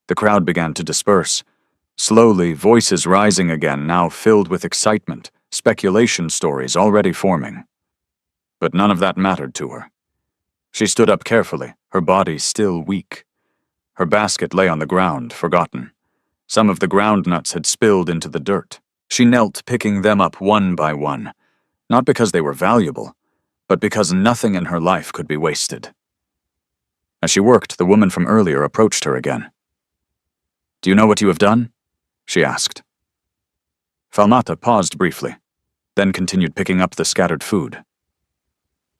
The crowd began to disperse. Slowly, voices rising again, now filled with excitement, speculation stories already forming. But none of that mattered to her. She stood up carefully, her body still weak. Her basket lay on the ground, forgotten. Some of the ground nuts had spilled into the dirt. She knelt, picking them up one by one, not because they were valuable, but because nothing in her life could be wasted. As she worked, the woman from earlier approached her again. "Do you know what you have done?" she asked. Falmata paused briefly, then continued picking up the scattered food.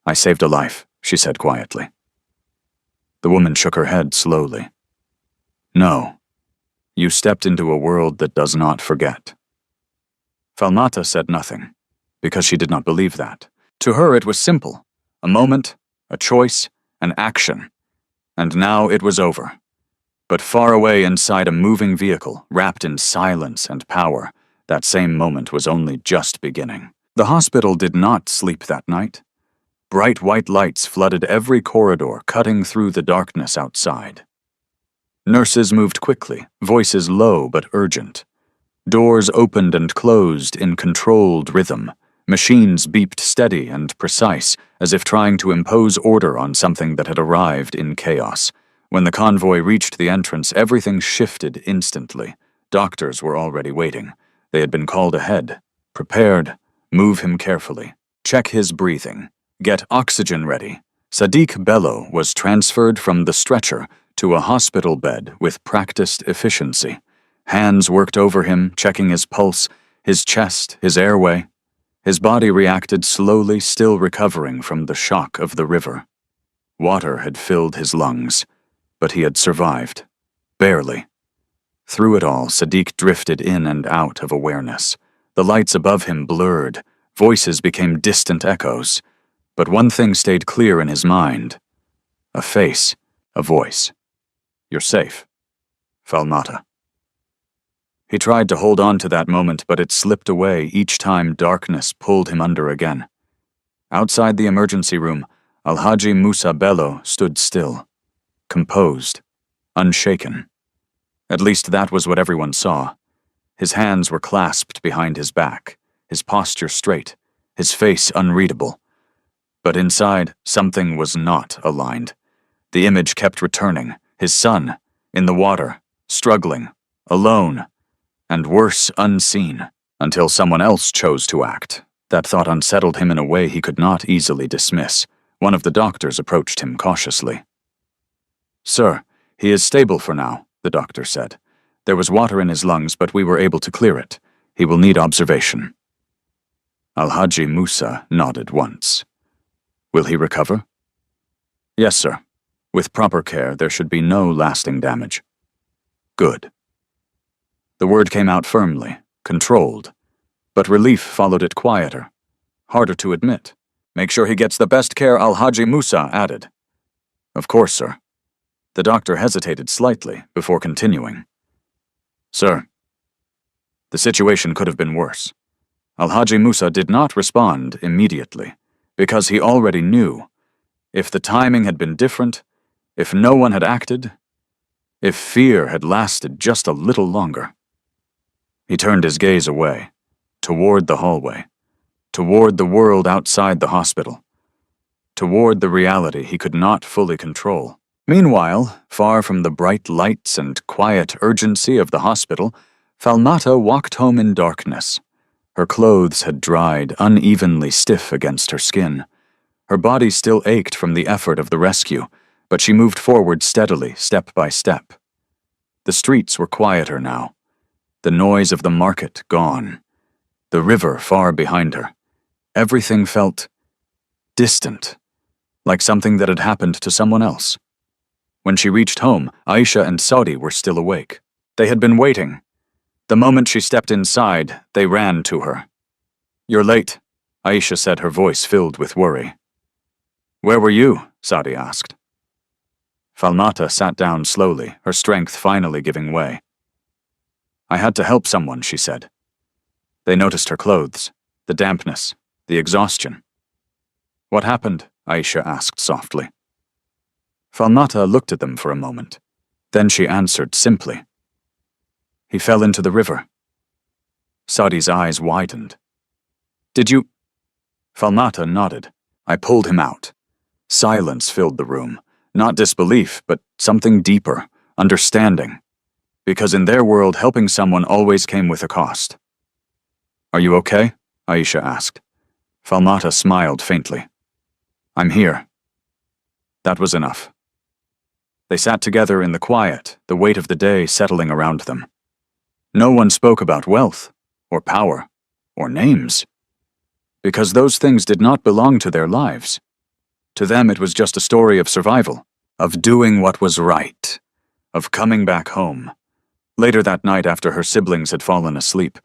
"I saved a life," she said quietly. The woman shook her head slowly. "No, you stepped into a world that does not forget." Falmata said nothing, because she did not believe that. To her it was simple, a moment, a choice, an action. And now it was over. But far away inside a moving vehicle, wrapped in silence and power, that same moment was only just beginning. The hospital did not sleep that night. Bright white lights flooded every corridor, cutting through the darkness outside. Nurses moved quickly, voices low but urgent. Doors opened and closed in controlled rhythm. Machines beeped steady and precise, as if trying to impose order on something that had arrived in chaos. When the convoy reached the entrance, everything shifted instantly. Doctors were already waiting. They had been called ahead. Prepared. Move him carefully. Check his breathing. Get oxygen ready. Sadiq Bello was transferred from the stretcher to a hospital bed with practiced efficiency. Hands worked over him, checking his pulse, his chest, his airway. His body reacted slowly, still recovering from the shock of the river. Water had filled his lungs, but he had survived. Barely. Through it all, Sadiq drifted in and out of awareness. The lights above him blurred. Voices became distant echoes. But one thing stayed clear in his mind. A face, a voice. "You're safe. Falmata." He tried to hold on to that moment, but it slipped away each time darkness pulled him under again. Outside the emergency room, Alhaji Musa Bello stood still, composed, unshaken. At least that was what everyone saw. His hands were clasped behind his back, his posture straight, his face unreadable. But inside, something was not aligned. The image kept returning, his son, in the water, struggling, alone, and worse, unseen, until someone else chose to act. That thought unsettled him in a way he could not easily dismiss. One of the doctors approached him cautiously. "Sir, he is stable for now," the doctor said. "There was water in his lungs, but we were able to clear it. He will need observation." Al-Haji Musa nodded once. "Will he recover?" "Yes, sir. With proper care, there should be no lasting damage." "Good." The word came out firmly, controlled, but relief followed it quieter, harder to admit. "Make sure he gets the best care," Al-Haji Musa added. "Of course, sir." The doctor hesitated slightly before continuing. "Sir, the situation could have been worse." Al-Haji Musa did not respond immediately, because he already knew. If the timing had been different, if no one had acted, if fear had lasted just a little longer. He turned his gaze away, toward the hallway, toward the world outside the hospital, toward the reality he could not fully control. Meanwhile, far from the bright lights and quiet urgency of the hospital, Falmata walked home in darkness. Her clothes had dried, unevenly stiff against her skin. Her body still ached from the effort of the rescue, but she moved forward steadily, step by step. The streets were quieter now, the noise of the market gone, the river far behind her. Everything felt distant, like something that had happened to someone else. When she reached home, Aisha and Saudi were still awake. They had been waiting. The moment she stepped inside, they ran to her. "You're late," Aisha said, her voice filled with worry. "Where were you?" Saudi asked. Falmata sat down slowly, her strength finally giving way. "I had to help someone," she said. They noticed her clothes, the dampness, the exhaustion. "What happened?" Aisha asked softly. Falmata looked at them for a moment. Then she answered simply. "He fell into the river." Saudi's eyes widened. "Did you—" Falmata nodded. "I pulled him out." Silence filled the room. Not disbelief, but something deeper, understanding. Because in their world, helping someone always came with a cost. "Are you okay?" Aisha asked. Falmata smiled faintly. "I'm here." That was enough. They sat together in the quiet, the weight of the day settling around them. No one spoke about wealth, or power, or names, because those things did not belong to their lives. To them it was just a story of survival, of doing what was right, of coming back home. Later that night, after her siblings had fallen asleep,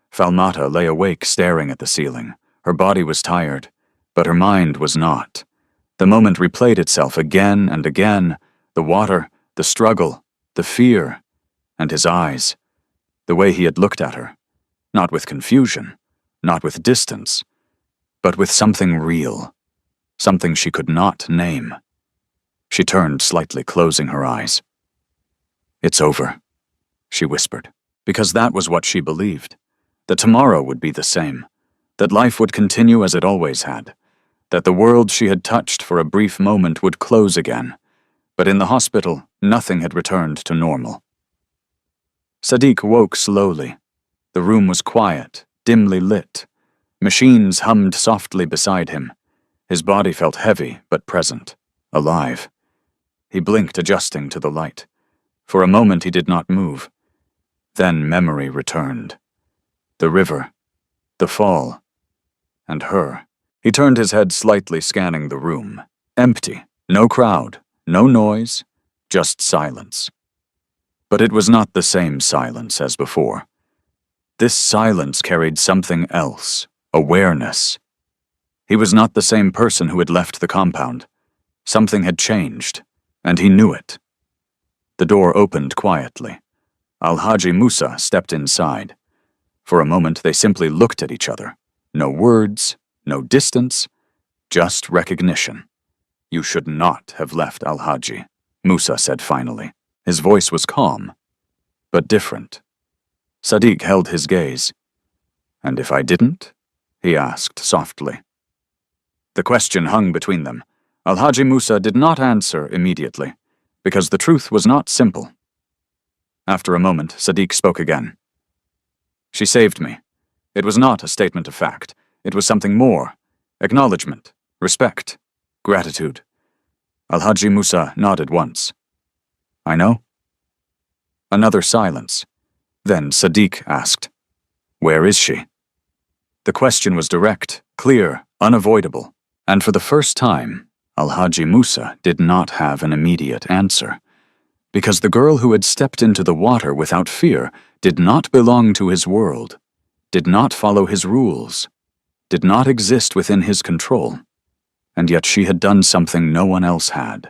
Falmata lay awake staring at the ceiling. Her body was tired, but her mind was not. The moment replayed itself again and again, the water, the struggle, the fear, and his eyes, the way he had looked at her, not with confusion, not with distance, but with something real, something she could not name. She turned slightly, closing her eyes. "It's over," she whispered, because that was what she believed, that tomorrow would be the same, that life would continue as it always had, that the world she had touched for a brief moment would close again. But in the hospital, nothing had returned to normal. Sadiq woke slowly. The room was quiet, dimly lit. Machines hummed softly beside him. His body felt heavy but present, alive. He blinked, adjusting to the light. For a moment he did not move. Then memory returned. The river, the fall, and her. He turned his head slightly, scanning the room. Empty, no crowd. No noise, just silence. But it was not the same silence as before. This silence carried something else, awareness. He was not the same person who had left the compound. Something had changed, and he knew it. The door opened quietly. Al-Haji Musa stepped inside. For a moment they simply looked at each other. No words, no distance, just recognition. "You should not have left Al-Haji," Musa said finally. His voice was calm, but different. Sadiq held his gaze. "And if I didn't?" he asked softly. The question hung between them. Al-Haji Musa did not answer immediately, because the truth was not simple. After a moment, Sadiq spoke again. She saved me. It was not a statement of fact. It was something more. Acknowledgement, respect, gratitude. Al-Haji Musa nodded once. I know. Another silence. Then Sadiq asked, Where is she? The question was direct, clear, unavoidable, and for the first time, Al-Haji Musa did not have an immediate answer, because the girl who had stepped into the water without fear did not belong to his world, did not follow his rules, did not exist within his control, and yet she had done something no one else had,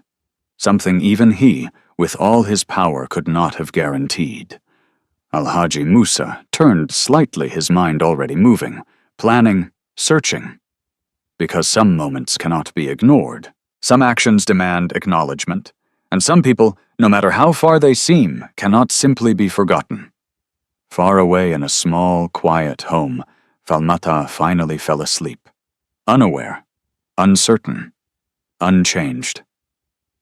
something even he, with all his power, could not have guaranteed. Al-Haji Musa turned slightly, his mind already moving, planning, searching. Because some moments cannot be ignored. Some actions demand acknowledgement, and some people, no matter how far they seem, cannot simply be forgotten. Far away in a small, quiet home, Falmata finally fell asleep. Unaware, uncertain, unchanged.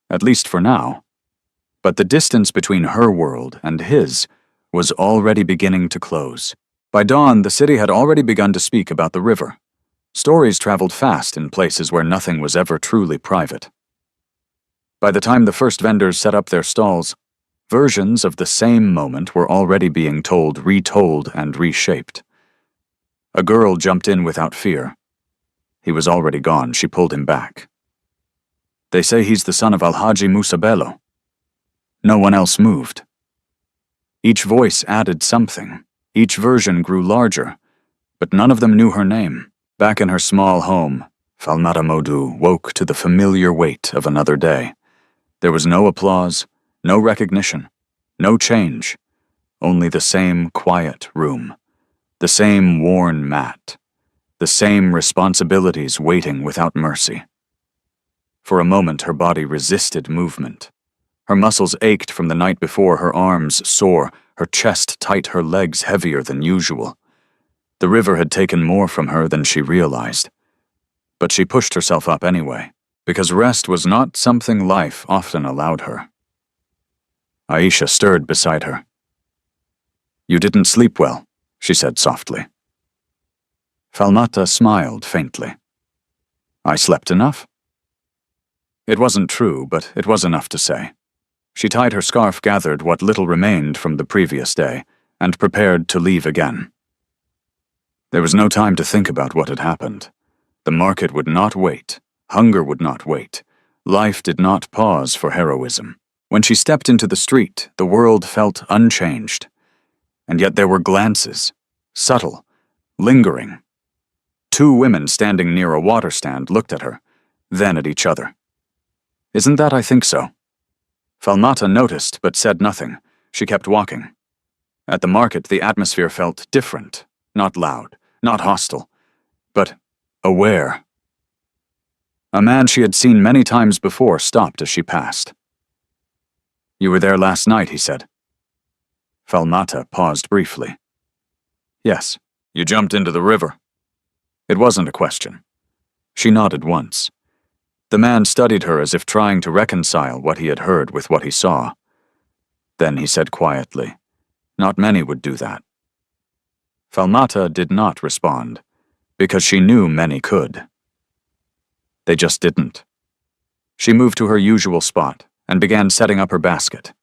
At least for now. But the distance between her world and his was already beginning to close. By dawn, the city had already begun to speak about the river. Stories traveled fast in places where nothing was ever truly private. By the time the first vendors set up their stalls, versions of the same moment were already being told, retold, and reshaped. A girl jumped in without fear. He was already gone. She pulled him back. They say he's the son of Al-Haji Musa Bello. No one else moved. Each voice added something. Each version grew larger, but none of them knew her name. Back in her small home, Falmata Modu woke to the familiar weight of another day. There was no applause, no recognition, no change, only the same quiet room, the same worn mat, the same responsibilities waiting without mercy. For a moment, her body resisted movement. Her muscles ached from the night before, her arms sore, her chest tight, her legs heavier than usual. The river had taken more from her than she realized. But she pushed herself up anyway, because rest was not something life often allowed her. Aisha stirred beside her. You didn't sleep well, she said softly. Falmata smiled faintly. I slept enough. It wasn't true, but it was enough to say. She tied her scarf, gathered what little remained from the previous day, and prepared to leave again. There was no time to think about what had happened. The market would not wait. Hunger would not wait. Life did not pause for heroism. When she stepped into the street, the world felt unchanged. And yet there were glances, subtle, lingering. Two women standing near a water stand looked at her, then at each other. Isn't that I think so? Falmata noticed but said nothing. She kept walking. At the market, the atmosphere felt different, not loud. Not hostile, but aware. A man she had seen many times before stopped as she passed. You were there last night, he said. Falmata paused briefly. Yes, you jumped into the river. It wasn't a question. She nodded once. The man studied her as if trying to reconcile what he had heard with what he saw. Then he said quietly, Not many would do that. Falmata did not respond, because she knew many could. They just didn't. She moved to her usual spot and began setting up her basket.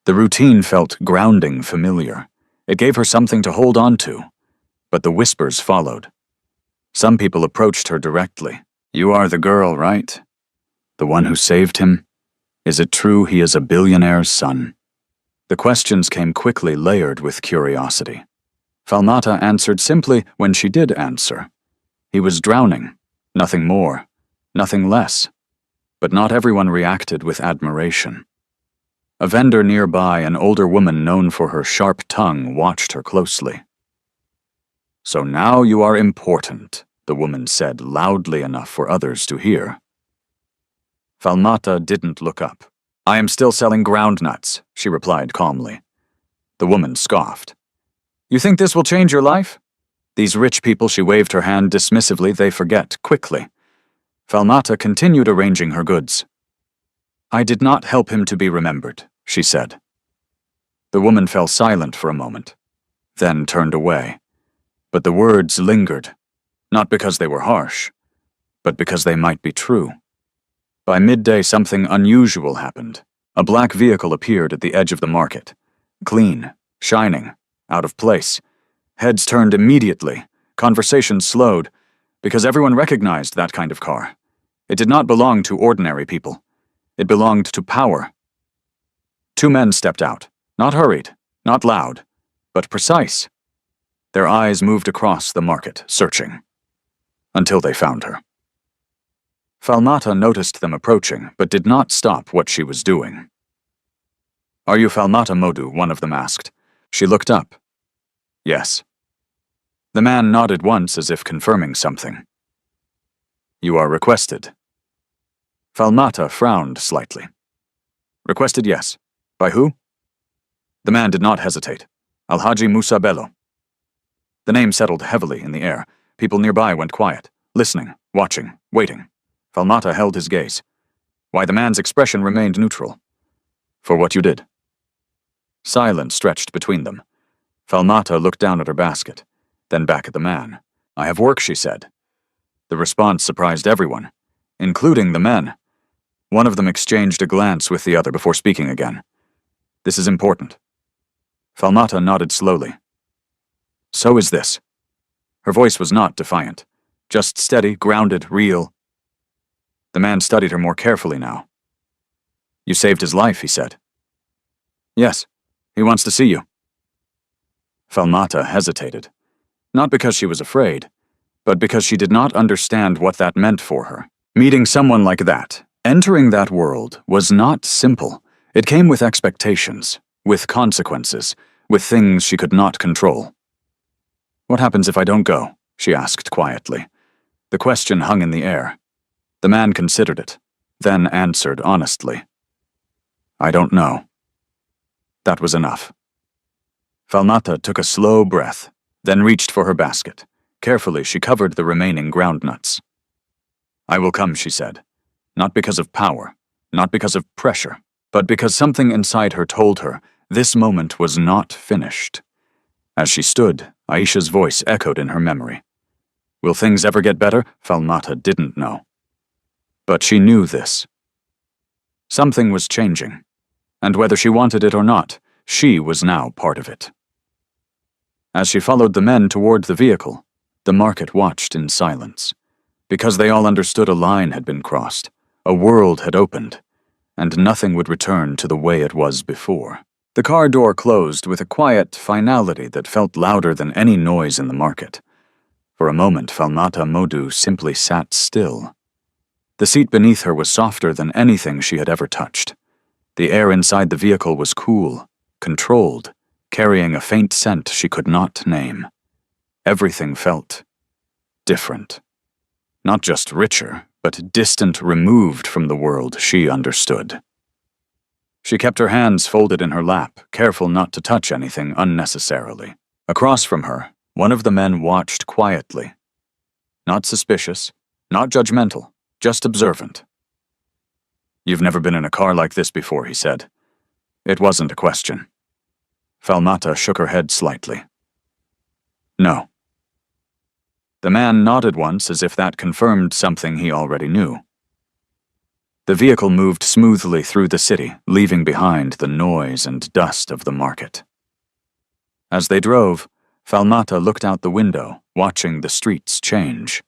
The routine felt grounding familiar. It gave her something to hold on to, but the whispers followed. Some people approached her directly. You are the girl, right? The one who saved him? Is it true he is a billionaire's son? The questions came quickly, layered with curiosity. Falmata answered simply when she did answer. He was drowning, nothing more, nothing less. But not everyone reacted with admiration. A vendor nearby, an older woman known for her sharp tongue, watched her closely. So now you are important, the woman said loudly enough for others to hear. Falmata didn't look up. I am still selling groundnuts, she replied calmly. The woman scoffed. You think this will change your life? These rich people, she waved her hand dismissively, they forget quickly. Falmata continued arranging her goods. "I did not help him to be remembered," she said. The woman fell silent for a moment, then turned away. But the words lingered, not because they were harsh, but because they might be true. By midday, something unusual happened. A black vehicle appeared at the edge of the market. Clean, shining, out of place. Heads turned immediately. Conversation slowed, because everyone recognized that kind of car. It did not belong to ordinary people. It belonged to power. Two men stepped out, not hurried, not loud, but precise. Their eyes moved across the market, searching, until they found her. Falmata noticed them approaching, but did not stop what she was doing. "Are you Falmata Modu?" one of them asked. She looked up. "Yes." The man nodded once as if confirming something. "You are requested." Falmata frowned slightly. "Requested, yes. By who?" The man did not hesitate. "Alhaji Musa Bello." The name settled heavily in the air. People nearby went quiet, listening, watching, waiting. Falmata held his gaze. Why, the man's expression remained neutral. "For what you did." Silence stretched between them. Falmata looked down at her basket, then back at the man. "I have work," she said. The response surprised everyone, including the men. One of them exchanged a glance with the other before speaking again. "This is important." Falmata nodded slowly. "So is this." Her voice was not defiant, just steady, grounded, real. The man studied her more carefully now. "You saved his life," he said. "Yes, he wants to see you." Falmata hesitated, not because she was afraid, but because she did not understand what that meant for her. Meeting someone like that, entering that world, was not simple. It came with expectations, with consequences, with things she could not control. "What happens if I don't go?" she asked quietly. The question hung in the air. The man considered it, then answered honestly. "I don't know." That was enough. Falmata took a slow breath, then reached for her basket. Carefully, she covered the remaining groundnuts. "I will come," she said, not because of power, not because of pressure, but because something inside her told her this moment was not finished. As she stood, Aisha's voice echoed in her memory. Will things ever get better? Falmata didn't know. But she knew this. Something was changing, and whether she wanted it or not, she was now part of it. As she followed the men toward the vehicle, the market watched in silence, because they all understood a line had been crossed, a world had opened, and nothing would return to the way it was before. The car door closed with a quiet finality that felt louder than any noise in the market. For a moment, Falmata Modu simply sat still. The seat beneath her was softer than anything she had ever touched. The air inside the vehicle was cool, controlled, carrying a faint scent she could not name. Everything felt different. Not just richer, but distant, removed from the world she understood. She kept her hands folded in her lap, careful not to touch anything unnecessarily. Across from her, one of the men watched quietly. Not suspicious, not judgmental, just observant. "You've never been in a car like this before," he said. It wasn't a question. Falmata shook her head slightly. "No." The man nodded once as if that confirmed something he already knew. The vehicle moved smoothly through the city, leaving behind the noise and dust of the market. As they drove, Falmata looked out the window, watching the streets change.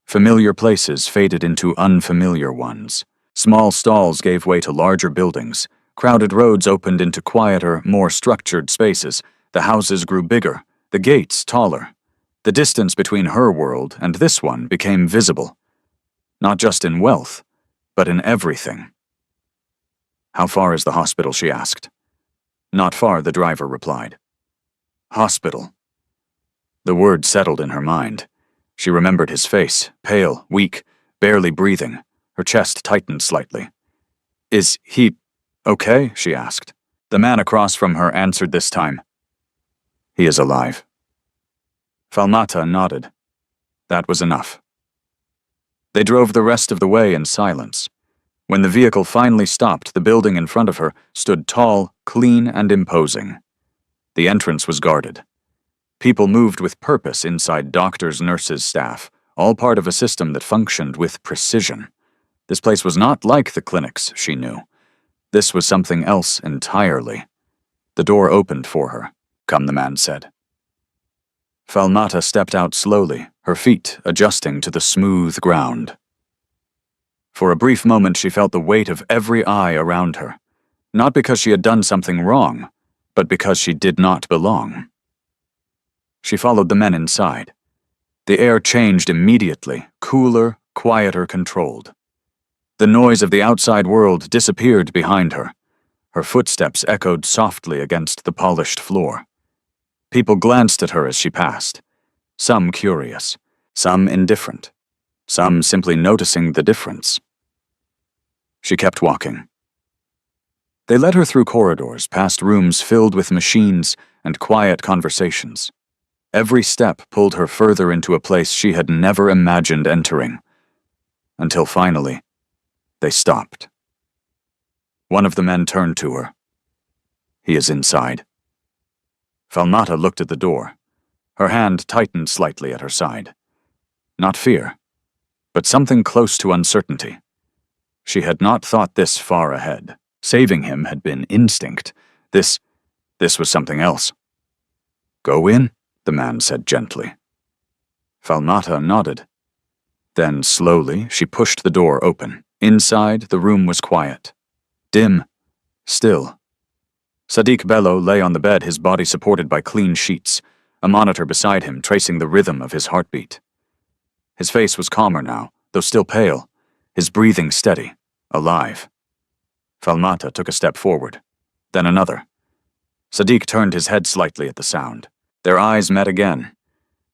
Familiar places faded into unfamiliar ones. Small stalls gave way to larger buildings. Crowded roads opened into quieter, more structured spaces. The houses grew bigger, the gates taller. The distance between her world and this one became visible. Not just in wealth, but in everything. "How far is the hospital?" she asked. "Not far," the driver replied. Hospital. The word settled in her mind. She remembered his face, pale, weak, barely breathing. Her chest tightened slightly. "Is he okay?" she asked. The man across from her answered this time. "He is alive." Falmata nodded. That was enough. They drove the rest of the way in silence. When the vehicle finally stopped, the building in front of her stood tall, clean, and imposing. The entrance was guarded. People moved with purpose inside doctors, nurses, staff, all part of a system that functioned with precision. This place was not like the clinics she knew. This was something else entirely. The door opened for her. "Come," the man said. Falmata stepped out slowly, her feet adjusting to the smooth ground. For a brief moment she felt the weight of every eye around her, not because she had done something wrong, but because she did not belong. She followed the men inside. The air changed immediately, cooler, quieter, controlled. The noise of the outside world disappeared behind her. Her footsteps echoed softly against the polished floor. People glanced at her as she passed, some curious, some indifferent, some simply noticing the difference. She kept walking. They led her through corridors, past rooms filled with machines and quiet conversations. Every step pulled her further into a place she had never imagined entering, until finally, they stopped. One of the men turned to her. "He is inside." Falmata looked at the door. Her hand tightened slightly at her side. Not fear, but something close to uncertainty. She had not thought this far ahead. Saving him had been instinct. This was something else. "Go in," the man said gently. Falmata nodded. Then, slowly, she pushed the door open. Inside, the room was quiet. Dim. Still. Sadiq Bello lay on the bed, his body supported by clean sheets, a monitor beside him tracing the rhythm of his heartbeat. His face was calmer now, though still pale, his breathing steady, alive. Falmata took a step forward, then another. Sadiq turned his head slightly at the sound. Their eyes met again.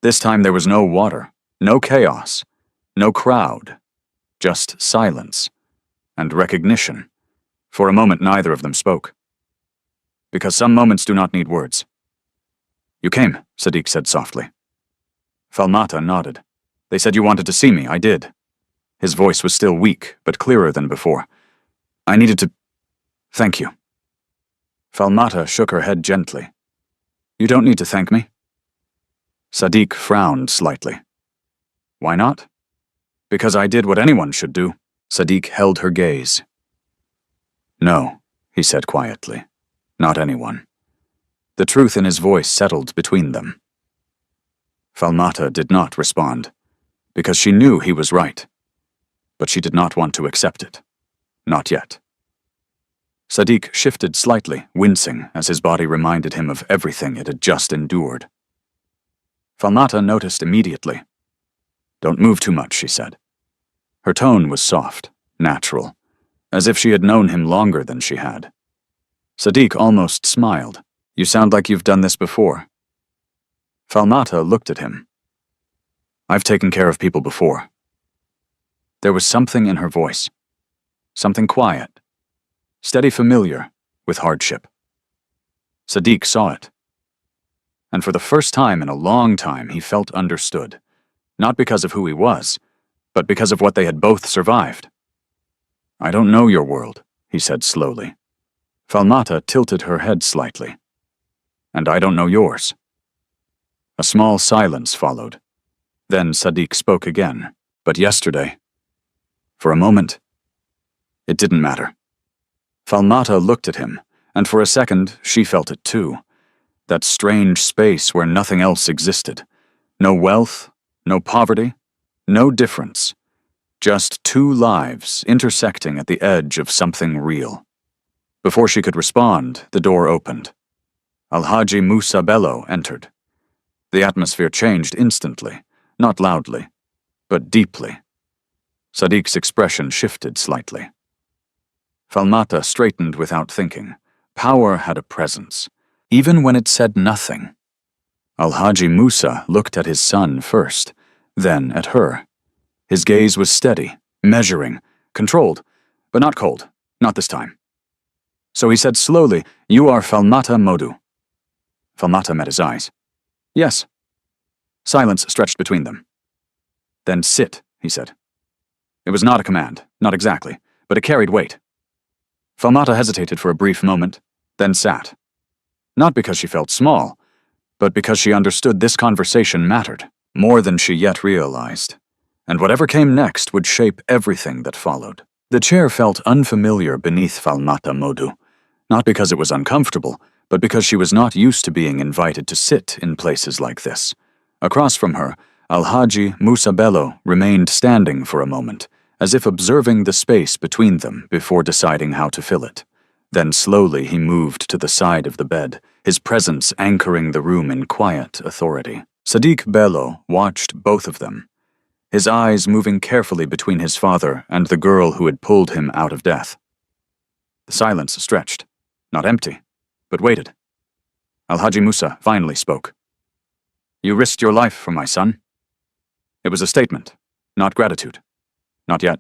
This time there was no water, no chaos, no crowd, just silence and recognition. For a moment neither of them spoke. Because some moments do not need words. "You came," Sadiq said softly. Falmata nodded. "They said you wanted to see me. I did." His voice was still weak, but clearer than before. "I needed to... thank you." Falmata shook her head gently. "You don't need to thank me." Sadiq frowned slightly. "Why not?" "Because I did what anyone should do." Sadiq held her gaze. "No," he said quietly. "Not anyone." The truth in his voice settled between them. Falmata did not respond, because she knew he was right. But she did not want to accept it. Not yet. Sadiq shifted slightly, wincing as his body reminded him of everything it had just endured. Falmata noticed immediately. "Don't move too much," she said. Her tone was soft, natural, as if she had known him longer than she had. Sadiq almost smiled. "You sound like you've done this before." Falmata looked at him. "I've taken care of people before." There was something in her voice. Something quiet. Steady familiar with hardship. Sadiq saw it. And for the first time in a long time he felt understood. Not because of who he was, but because of what they had both survived. "I don't know your world," he said slowly. Falmata tilted her head slightly. "And I don't know yours." A small silence followed. Then Sadiq spoke again. "But yesterday..." For a moment, it didn't matter. Falmata looked at him, and for a second she felt it too. That strange space where nothing else existed. No wealth, no poverty, no difference. Just two lives intersecting at the edge of something real. Before she could respond, the door opened. Alhaji Musa Bello entered. The atmosphere changed instantly, not loudly, but deeply. Sadiq's expression shifted slightly. Falmata straightened without thinking. Power had a presence, even when it said nothing. Alhaji Musa looked at his son first, then at her. His gaze was steady, measuring, controlled, but not cold, not this time. So he said slowly, "You are Falmata Modu." Falmata met his eyes. "Yes." Silence stretched between them. "Then sit," he said. It was not a command, not exactly, but it carried weight. Falmata hesitated for a brief moment, then sat. Not because she felt small, but because she understood this conversation mattered, more than she yet realized. And whatever came next would shape everything that followed. The chair felt unfamiliar beneath Falmata Modu, not because it was uncomfortable, but because she was not used to being invited to sit in places like this. Across from her, Alhaji Musa Bello remained standing for a moment, as if observing the space between them before deciding how to fill it. Then slowly he moved to the side of the bed, his presence anchoring the room in quiet authority. Sadiq Bello watched both of them, his eyes moving carefully between his father and the girl who had pulled him out of death. The silence stretched, not empty, but waited. Alhaji Musa finally spoke. "You risked your life for my son." It was a statement, not gratitude. Not yet.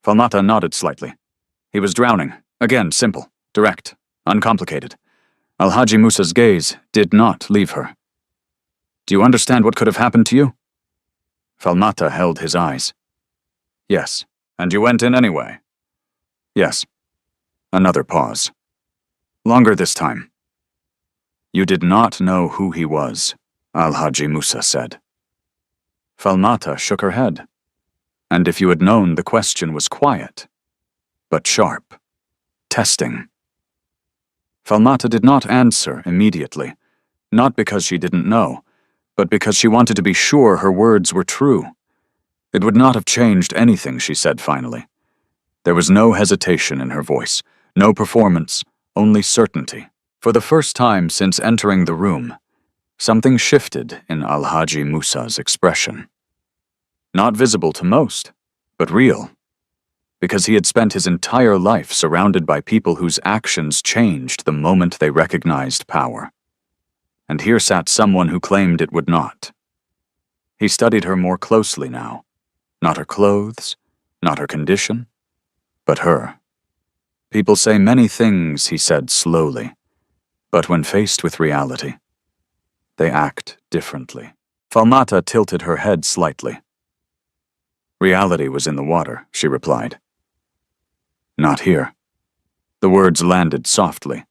Falmata nodded slightly. He was drowning. Again, simple, direct, uncomplicated. Alhaji Musa's gaze did not leave her. "Do you understand what could have happened to you?" Falmata held his eyes. "Yes. And you went in anyway?" "Yes." Another pause. "Longer this time." "You did not know who he was," Alhaji Musa said. Falmata shook her head. "And if you had known, the question was quiet, but sharp, testing." Falmata did not answer immediately, not because she didn't know, but because she wanted to be sure her words were true. It would not have changed anything, she said finally. There was no hesitation in her voice, no performance, only certainty. For the first time since entering the room, something shifted in Alhaji Musa's expression. Not visible to most, but real, because he had spent his entire life surrounded by people whose actions changed the moment they recognized power. And here sat someone who claimed it would not. He studied her more closely now, not her clothes, not her condition, but her. "People say many things," he said slowly, "but when faced with reality, they act differently." Falmata tilted her head slightly. "Reality was in the water," she replied. "Not here." The words landed softly,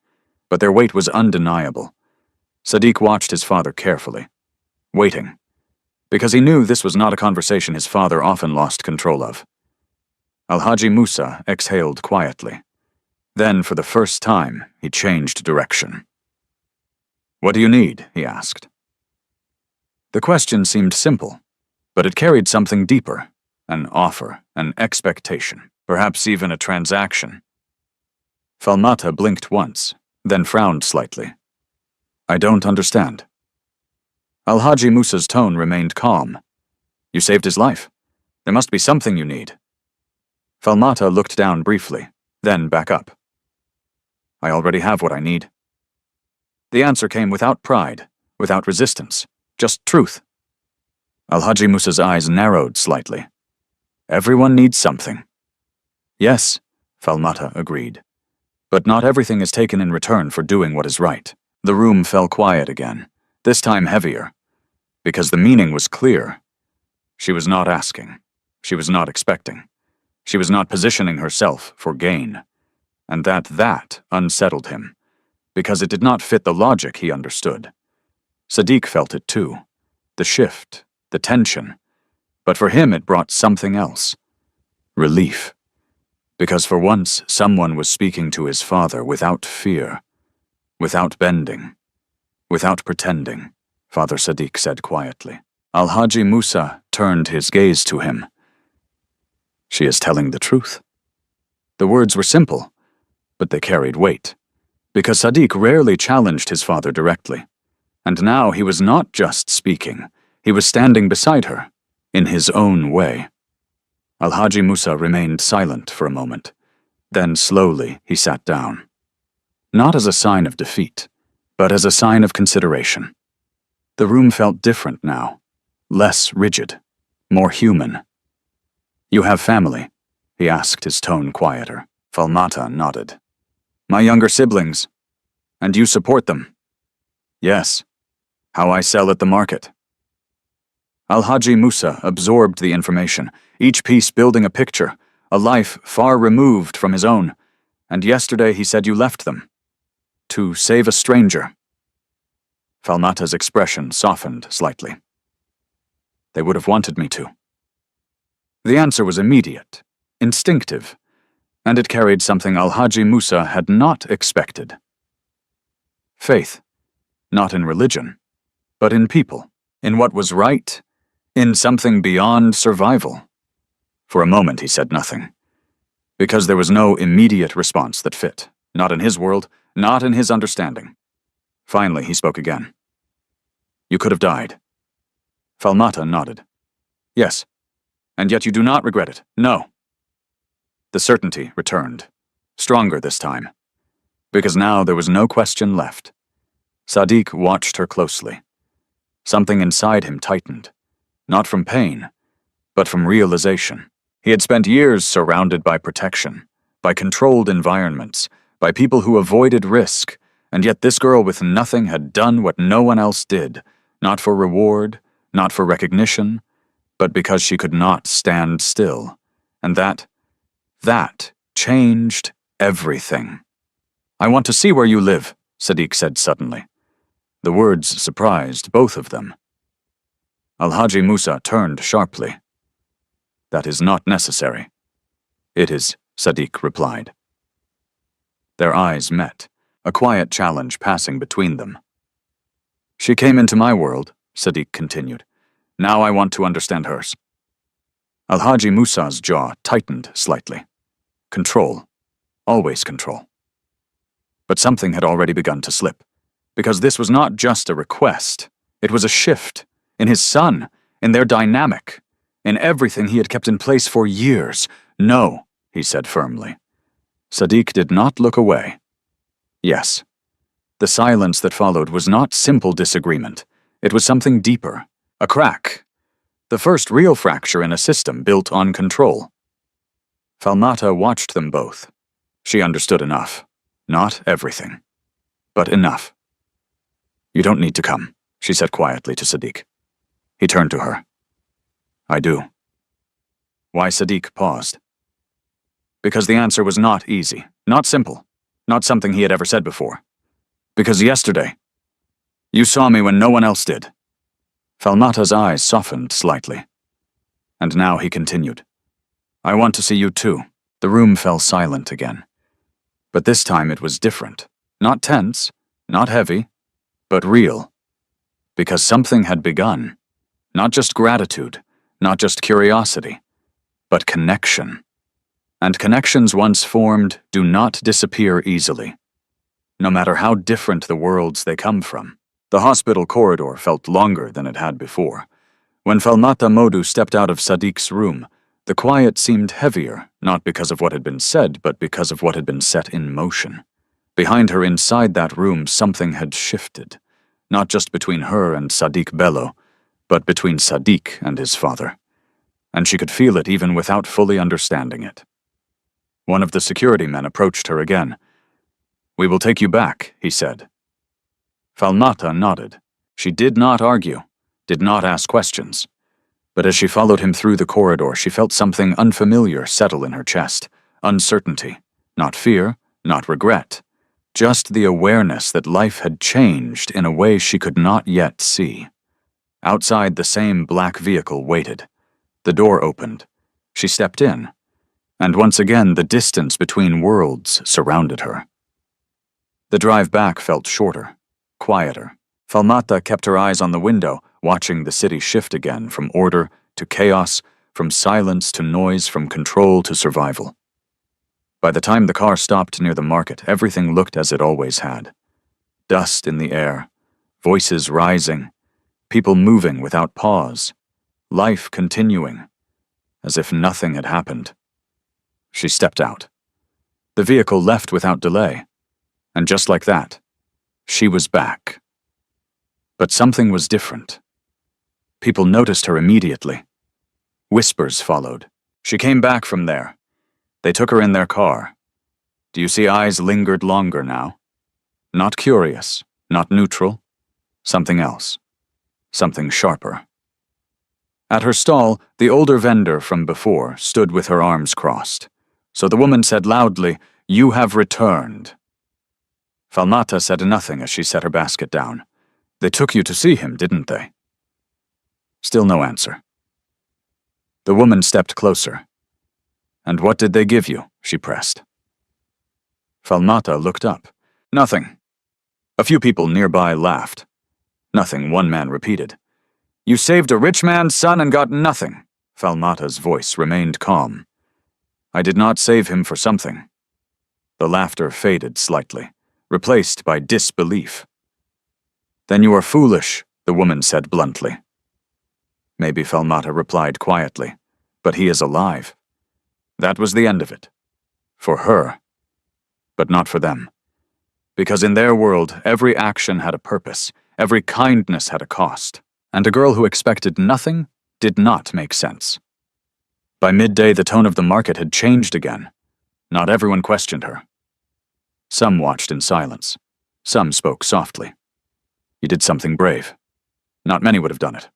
but their weight was undeniable. Sadiq watched his father carefully, waiting, because he knew this was not a conversation his father often lost control of. Alhaji Musa exhaled quietly. Then, for the first time, he changed direction. "What do you need?" he asked. The question seemed simple, but it carried something deeper, an offer, an expectation, perhaps even a transaction. Falmata blinked once, then frowned slightly. "I don't understand." Alhaji Musa's tone remained calm. "You saved his life. There must be something you need." Falmata looked down briefly, then back up. "I already have what I need." The answer came without pride, without resistance, just truth. Alhaji Musa's eyes narrowed slightly. "Everyone needs something." "Yes," Falmata agreed. "But not everything is taken in return for doing what is right." The room fell quiet again, this time heavier, because the meaning was clear. She was not asking. She was not expecting. She was not positioning herself for gain. And that unsettled him, because it did not fit the logic he understood. Sadiq felt it too, the shift, the tension. But for him it brought something else. Relief. Because for once someone was speaking to his father without fear, without bending, without pretending, Father Sadiq said quietly. Alhaji Musa turned his gaze to him. "She is telling the truth." The words were simple, but they carried weight, because Sadiq rarely challenged his father directly. And now he was not just speaking, he was standing beside her, in his own way. Alhaji Musa remained silent for a moment. Then slowly he sat down. Not as a sign of defeat, but as a sign of consideration. The room felt different now, less rigid, more human. "You have family?" he asked, his tone quieter. Falmata nodded. "My younger siblings. And you support them?" "Yes. How I sell at the market." Al-Haji Musa absorbed the information, each piece building a picture, a life far removed from his own. And yesterday he said you left them. To save a stranger. Falmata's expression softened slightly. They would have wanted me to. The answer was immediate, instinctive, and it carried something Al-Haji Musa had not expected. Faith, not in religion, but in people, in what was right, in something beyond survival. For a moment he said nothing, because there was no immediate response that fit, not in his world, not in his understanding. Finally he spoke again. You could have died. Falmata nodded. Yes, and yet you do not regret it, no. The certainty returned, stronger this time, because now there was no question left. Sadiq watched her closely. Something inside him tightened, not from pain, but from realization. He had spent years surrounded by protection, by controlled environments, by people who avoided risk, and yet this girl with nothing had done what no one else did, not for reward, not for recognition, but because she could not stand still. And that changed everything. I want to see where you live, Sadiq said suddenly. The words surprised both of them. Al-Haji Musa turned sharply. That is not necessary. It is, Sadiq replied. Their eyes met, a quiet challenge passing between them. She came into my world, Sadiq continued. Now I want to understand hers. Al-Haji Musa's jaw tightened slightly. Control. Always control. But something had already begun to slip, because this was not just a request. It was a shift, in his son, in their dynamic, in everything he had kept in place for years. No, he said firmly. Sadiq did not look away. Yes. The silence that followed was not simple disagreement. It was something deeper, a crack. The first real fracture in a system built on control. Falmata watched them both. She understood enough. Not everything, but enough. You don't need to come, she said quietly to Sadiq. He turned to her. I do. Why? Sadiq paused. Because the answer was not easy, not simple, not something he had ever said before. Because yesterday, you saw me when no one else did. Falmata's eyes softened slightly. And now he continued. I want to see you too. The room fell silent again. But this time it was different. Not tense, not heavy, but real. Because something had begun. Not just gratitude, not just curiosity, but connection. And connections once formed do not disappear easily, no matter how different the worlds they come from. The hospital corridor felt longer than it had before. When Falmata Modu stepped out of Sadiq's room, the quiet seemed heavier, not because of what had been said, but because of what had been set in motion. Behind her, inside that room, something had shifted, not just between her and Sadiq Bello, but between Sadiq and his father. And she could feel it even without fully understanding it. One of the security men approached her again. We will take you back, he said. Falmata nodded. She did not argue, did not ask questions. But as she followed him through the corridor, she felt something unfamiliar settle in her chest. Uncertainty. Not fear, not regret. Just the awareness that life had changed in a way she could not yet see. Outside, the same black vehicle waited. The door opened. She stepped in. And once again, the distance between worlds surrounded her. The drive back felt shorter, quieter. Falmata kept her eyes on the window, watching the city shift again from order to chaos, from silence to noise, from control to survival. By the time the car stopped near the market, everything looked as it always had. Dust in the air, voices rising, people moving without pause, life continuing, as if nothing had happened. She stepped out. The vehicle left without delay, and just like that, she was back. But something was different. People noticed her immediately. Whispers followed. She came back from there. They took her in their car. Do you see eyes lingered longer now? Not curious, not neutral. Something else. Something sharper. At her stall, the older vendor from before stood with her arms crossed. So the woman said loudly, "You have returned." Falmata said nothing as she set her basket down. "They took you to see him, didn't they?" Still no answer. The woman stepped closer. "And what did they give you?" she pressed. Falmata looked up. "Nothing." A few people nearby laughed. "Nothing," one man repeated. "You saved a rich man's son and got nothing." Falmata's voice remained calm. "I did not save him for something." The laughter faded slightly, replaced by disbelief. "Then you are foolish," the woman said bluntly. Maybe, Falmata replied quietly, "but he is alive." That was the end of it. For her. But not for them. Because in their world, every action had a purpose, every kindness had a cost, and a girl who expected nothing did not make sense. By midday, the tone of the market had changed again. Not everyone questioned her. Some watched in silence. Some spoke softly. "You did something brave. Not many would have done it."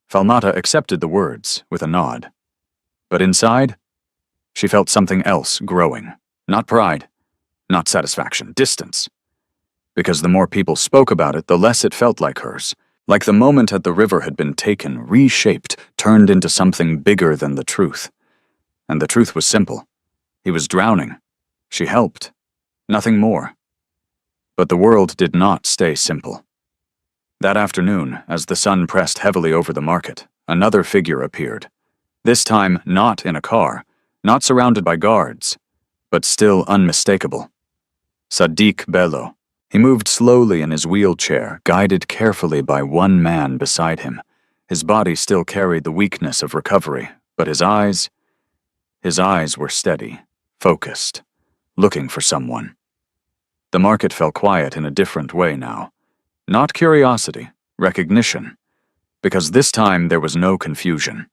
Falmata accepted the words with a nod. But inside, she felt something else growing. Not pride, not satisfaction, distance. Because the more people spoke about it, the less it felt like hers. Like the moment at the river had been taken, reshaped, turned into something bigger than the truth. And the truth was simple. He was drowning. She helped. Nothing more. But the world did not stay simple. That afternoon, as the sun pressed heavily over the market, another figure appeared. This time, not in a car, not surrounded by guards, but still unmistakable. Sadiq Bello. He moved slowly in his wheelchair, guided carefully by one man beside him. His body still carried the weakness of recovery, but his eyes were steady, focused, looking for someone. The market fell quiet in a different way now. Not curiosity, recognition. Because this time there was no confusion.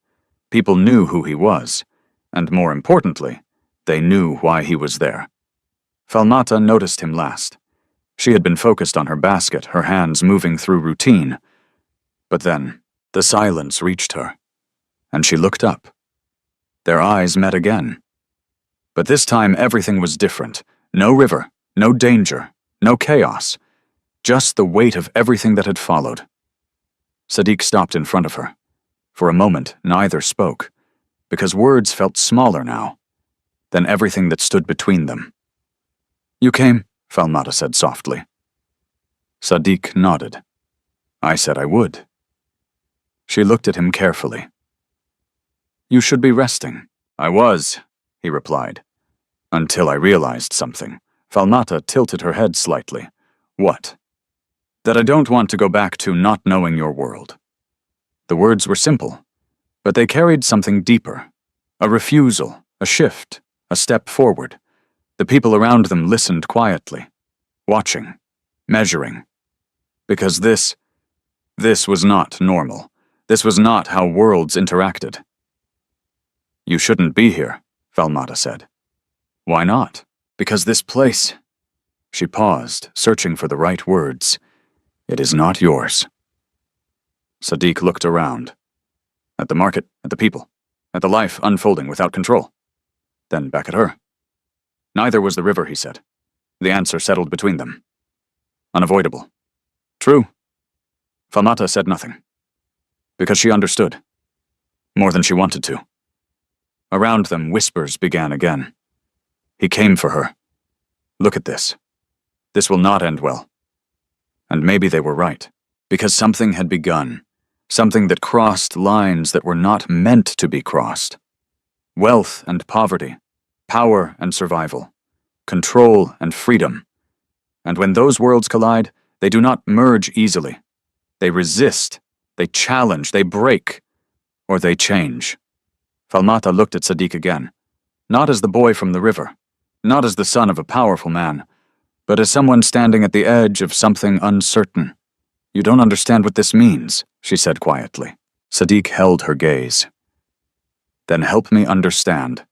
People knew who he was, and more importantly, they knew why he was there. Falmata noticed him last. She had been focused on her basket, her hands moving through routine. But then, the silence reached her, and she looked up. Their eyes met again. But this time everything was different. No river, no danger, no chaos. Just the weight of everything that had followed. Sadiq stopped in front of her. For a moment, neither spoke, because words felt smaller now than everything that stood between them. "You came," Falmata said softly. Sadiq nodded. "I said I would." She looked at him carefully. "You should be resting." "I was," he replied. "Until I realized something." Falmata tilted her head slightly. "What?" "That I don't want to go back to not knowing your world." The words were simple, but they carried something deeper. A refusal, a shift, a step forward. The people around them listened quietly, watching, measuring. Because this was not normal. This was not how worlds interacted. "You shouldn't be here," Falmata said. "Why not?" "Because this place..." She paused, searching for the right words. "It is not yours." Sadiq looked around. At the market, at the people, at the life unfolding without control. Then back at her. Neither was the river, he said. The answer settled between them. Unavoidable. True. Falmata said nothing. Because she understood. More than she wanted to. Around them, whispers began again. He came for her. Look at this. This will not end well. And maybe they were right. Because something had begun. Something that crossed lines that were not meant to be crossed. Wealth and poverty. Power and survival. Control and freedom. And when those worlds collide, they do not merge easily. They resist. They challenge. They break. Or they change. Falmata looked at Sadiq again. Not as the boy from the river. Not as the son of a powerful man. But as someone standing at the edge of something uncertain. You don't understand what this means, she said quietly. Sadiq held her gaze. Then help me understand.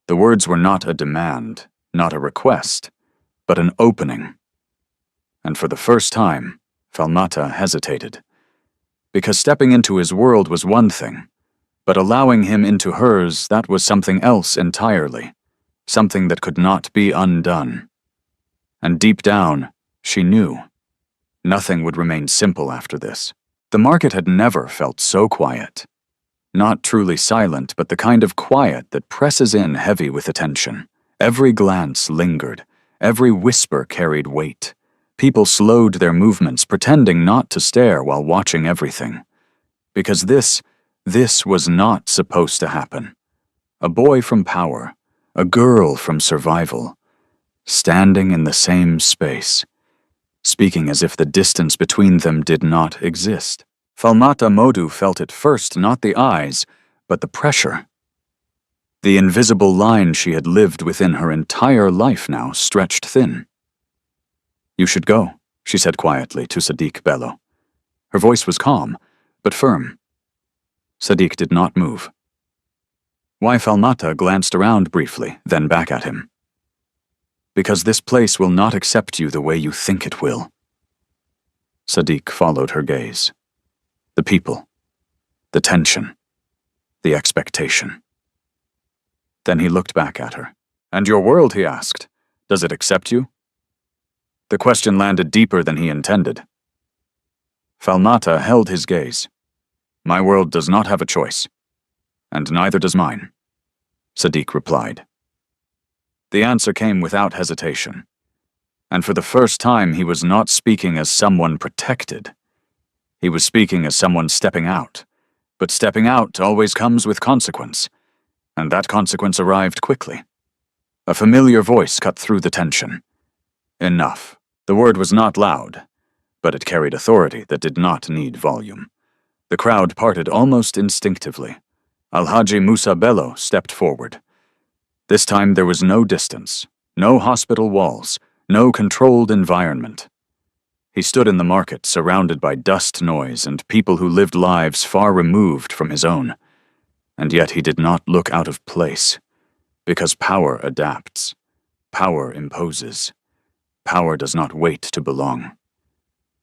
The words were not a demand, not a request, but an opening. And for the first time, Falmata hesitated. Because stepping into his world was one thing, but allowing him into hers, that was something else entirely, something that could not be undone. And deep down, she knew. Nothing would remain simple after this. The market had never felt so quiet. Not truly silent, but the kind of quiet that presses in heavy with attention. Every glance lingered. Every whisper carried weight. People slowed their movements, pretending not to stare while watching everything. Because this was not supposed to happen. A boy from power, a girl from survival, standing in the same space, speaking as if the distance between them did not exist. Falmata Modu felt at first not the eyes, but the pressure. The invisible line she had lived within her entire life now stretched thin. "You should go," she said quietly to Sadiq Bello. Her voice was calm, but firm. Sadiq did not move. Why? Falmata glanced around briefly, then back at him. "Because this place will not accept you the way you think it will." Sadiq followed her gaze. The people, the tension, the expectation. Then he looked back at her. "And your world," he asked, "does it accept you?" The question landed deeper than he intended. Falmata held his gaze. "My world does not have a choice, and neither does mine," Sadiq replied. The answer came without hesitation, and for the first time he was not speaking as someone protected. He was speaking as someone stepping out, but stepping out always comes with consequence, and that consequence arrived quickly. A familiar voice cut through the tension. Enough. The word was not loud, but it carried authority that did not need volume. The crowd parted almost instinctively. Alhaji Musa Bello stepped forward. This time there was no distance, no hospital walls, no controlled environment. He stood in the market, surrounded by dust, noise, and people who lived lives far removed from his own. And yet he did not look out of place, because power adapts. Power imposes. Power does not wait to belong.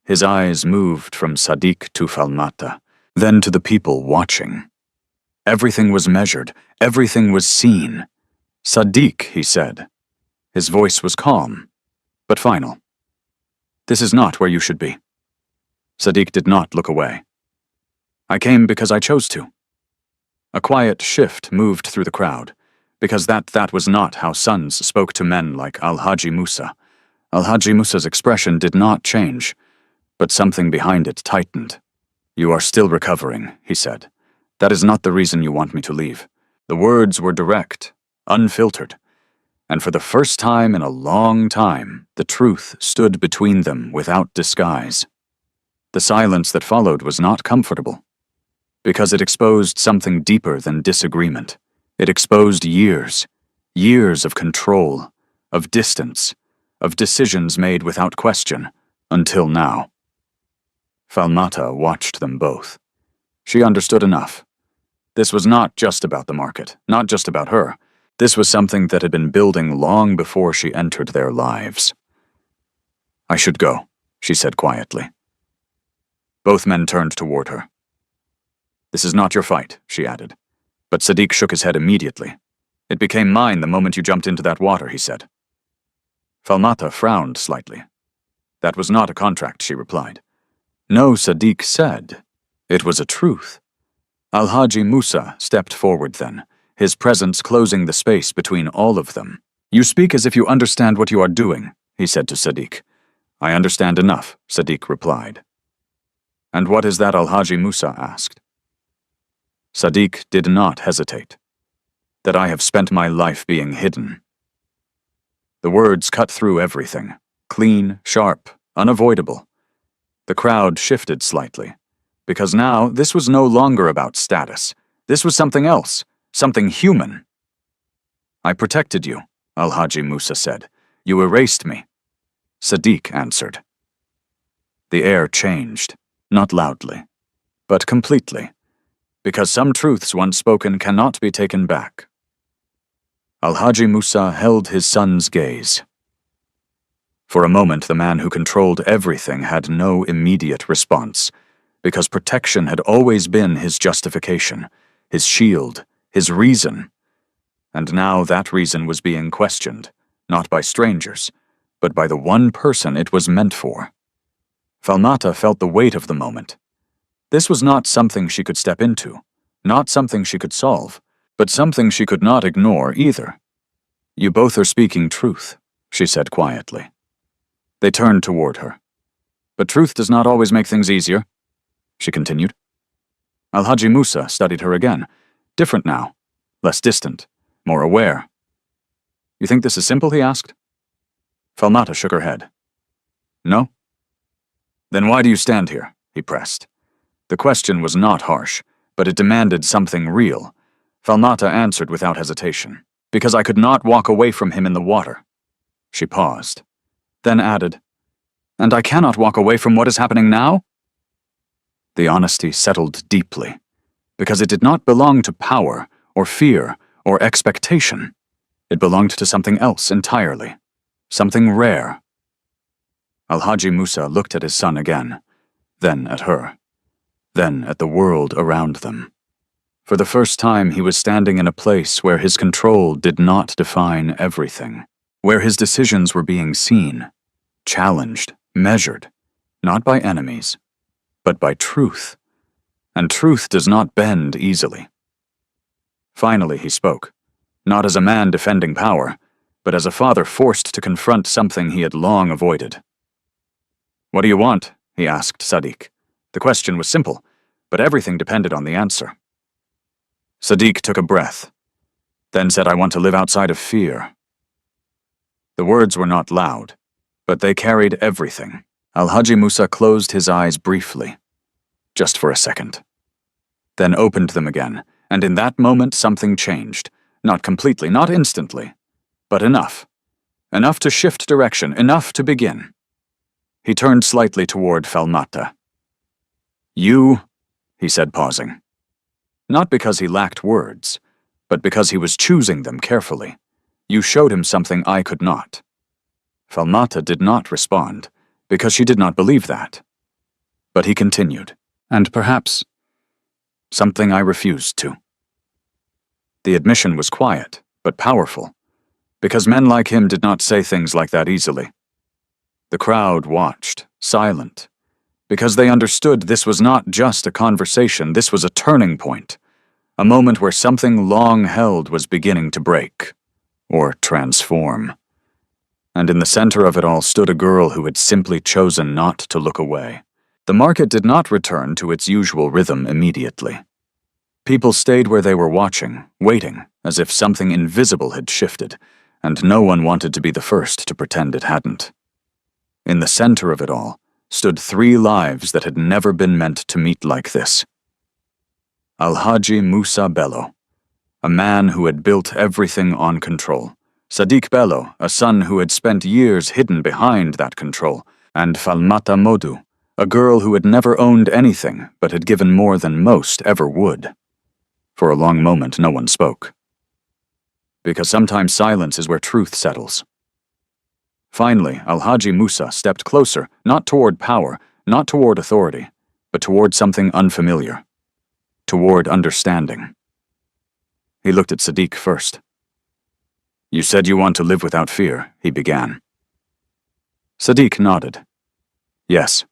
His eyes moved from Sadiq to Falmata, then to the people watching. Everything was measured, everything was seen. "Sadiq," he said. His voice was calm, but final. "This is not where you should be." Sadiq did not look away. "I came because I chose to." A quiet shift moved through the crowd, because that was not how sons spoke to men like Alhaji Musa. Alhaji Musa's expression did not change, but something behind it tightened. "You are still recovering," he said. "That is not the reason you want me to leave." The words were direct, unfiltered, and for the first time in a long time, the truth stood between them without disguise. The silence that followed was not comfortable, because it exposed something deeper than disagreement. It exposed years of control, of distance, of decisions made without question, until now. Falmata watched them both. She understood enough. This was not just about the market, not just about her. This was something that had been building long before she entered their lives. "I should go," she said quietly. Both men turned toward her. "This is not your fight," she added. But Sadiq shook his head immediately. "It became mine the moment you jumped into that water," he said. Falmata frowned slightly. "That was not a contract," she replied. "No," Sadiq said. "It was a truth." Alhaji Musa stepped forward then, his presence closing the space between all of them. "You speak as if you understand what you are doing," he said to Sadiq. "I understand enough," Sadiq replied. "And what is that?" Alhaji Musa asked. Sadiq did not hesitate. "That I have spent my life being hidden." The words cut through everything, clean, sharp, unavoidable. The crowd shifted slightly, because now this was no longer about status. This was something else, something human. "I protected you," Alhaji Musa said. "You erased me." Sadiq answered. The air changed, not loudly, but completely, because some truths once spoken cannot be taken back. Alhaji Musa held his son's gaze. For a moment, the man who controlled everything had no immediate response. because protection had always been his justification, his shield, his reason. And now that reason was being questioned, not by strangers, but by the one person it was meant for. Falmata felt the weight of the moment. This was not something she could step into, not something she could solve, but something she could not ignore either. "You both are speaking truth," she said quietly. They turned toward her. "But truth does not always make things easier," she continued. Al-Haji Musa studied her again, different now, less distant, more aware. "You think this is simple?" he asked. Falmata shook her head. "No?" "Then why do you stand here?" he pressed. The question was not harsh, but it demanded something real. Falmata answered without hesitation. "Because I could not walk away from him in the water." She paused, then added, "And I cannot walk away from what is happening now?" The honesty settled deeply, because it did not belong to power, or fear, or expectation. It belonged to something else entirely, something rare. Al-Haji Musa looked at his son again, then at her, then at the world around them. For the first time, he was standing in a place where his control did not define everything, where his decisions were being seen, challenged, measured, not by enemies, but by truth. And truth does not bend easily. Finally, he spoke, not as a man defending power, but as a father forced to confront something he had long avoided. "What do you want?" he asked Sadiq. The question was simple, but everything depended on the answer. Sadiq took a breath, then said, "I want to live outside of fear." The words were not loud, but they carried everything. Al-Haji Musa closed his eyes briefly, just for a second, then opened them again, and in that moment something changed. Not completely, not instantly, but enough. Enough to shift direction, enough to begin. He turned slightly toward Falmata. "You," he said, pausing. Not because he lacked words, but because he was choosing them carefully. "You showed him something I could not." Falmata did not respond, because she did not believe that. But he continued, "And perhaps something I refused to." The admission was quiet, but powerful, because men like him did not say things like that easily. The crowd watched, silent, because they understood this was not just a conversation, this was a turning point, a moment where something long held was beginning to break, or transform. And in the center of it all stood a girl who had simply chosen not to look away. The market did not return to its usual rhythm immediately. People stayed where they were watching, waiting, as if something invisible had shifted, and no one wanted to be the first to pretend it hadn't. In the center of it all stood 3 lives that had never been meant to meet like this. Al-Haji Musa Bello, a man who had built everything on control. Sadiq Bello, a son who had spent years hidden behind that control. And Falmata Modu, a girl who had never owned anything but had given more than most ever would. For a long moment, no one spoke. Because sometimes silence is where truth settles. Finally, Al-Haji Musa stepped closer, not toward power, not toward authority, but toward something unfamiliar. Toward understanding. He looked at Sadiq first. "You said you want to live without fear," he began. Sadiq nodded. "Yes."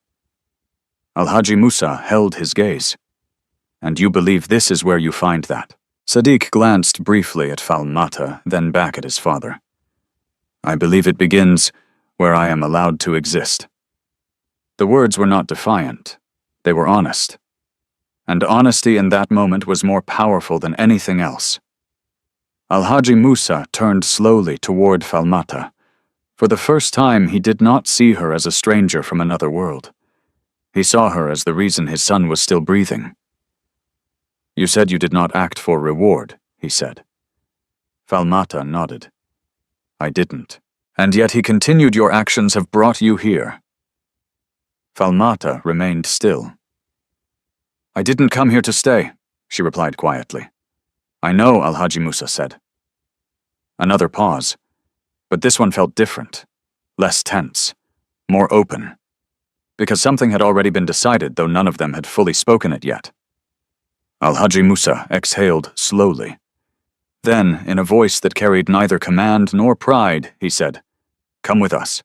Al-Haji Musa held his gaze. "And you believe this is where you find that?" Sadiq glanced briefly at Falmata, then back at his father. "I believe it begins where I am allowed to exist." The words were not defiant. They were honest. And honesty in that moment was more powerful than anything else. Al-Haji Musa turned slowly toward Falmata. For the first time, he did not see her as a stranger from another world. He saw her as the reason his son was still breathing. "You said you did not act for reward," he said. Falmata nodded. "I didn't. And yet he continued, your actions have brought you here." Falmata remained still. "I didn't come here to stay," she replied quietly. "I know," Al-Haji Musa said. Another pause, but this one felt different, less tense, more open. because something had already been decided, though none of them had fully spoken it yet. Al-Haji Musa exhaled slowly. Then, in a voice that carried neither command nor pride, he said, "Come with us."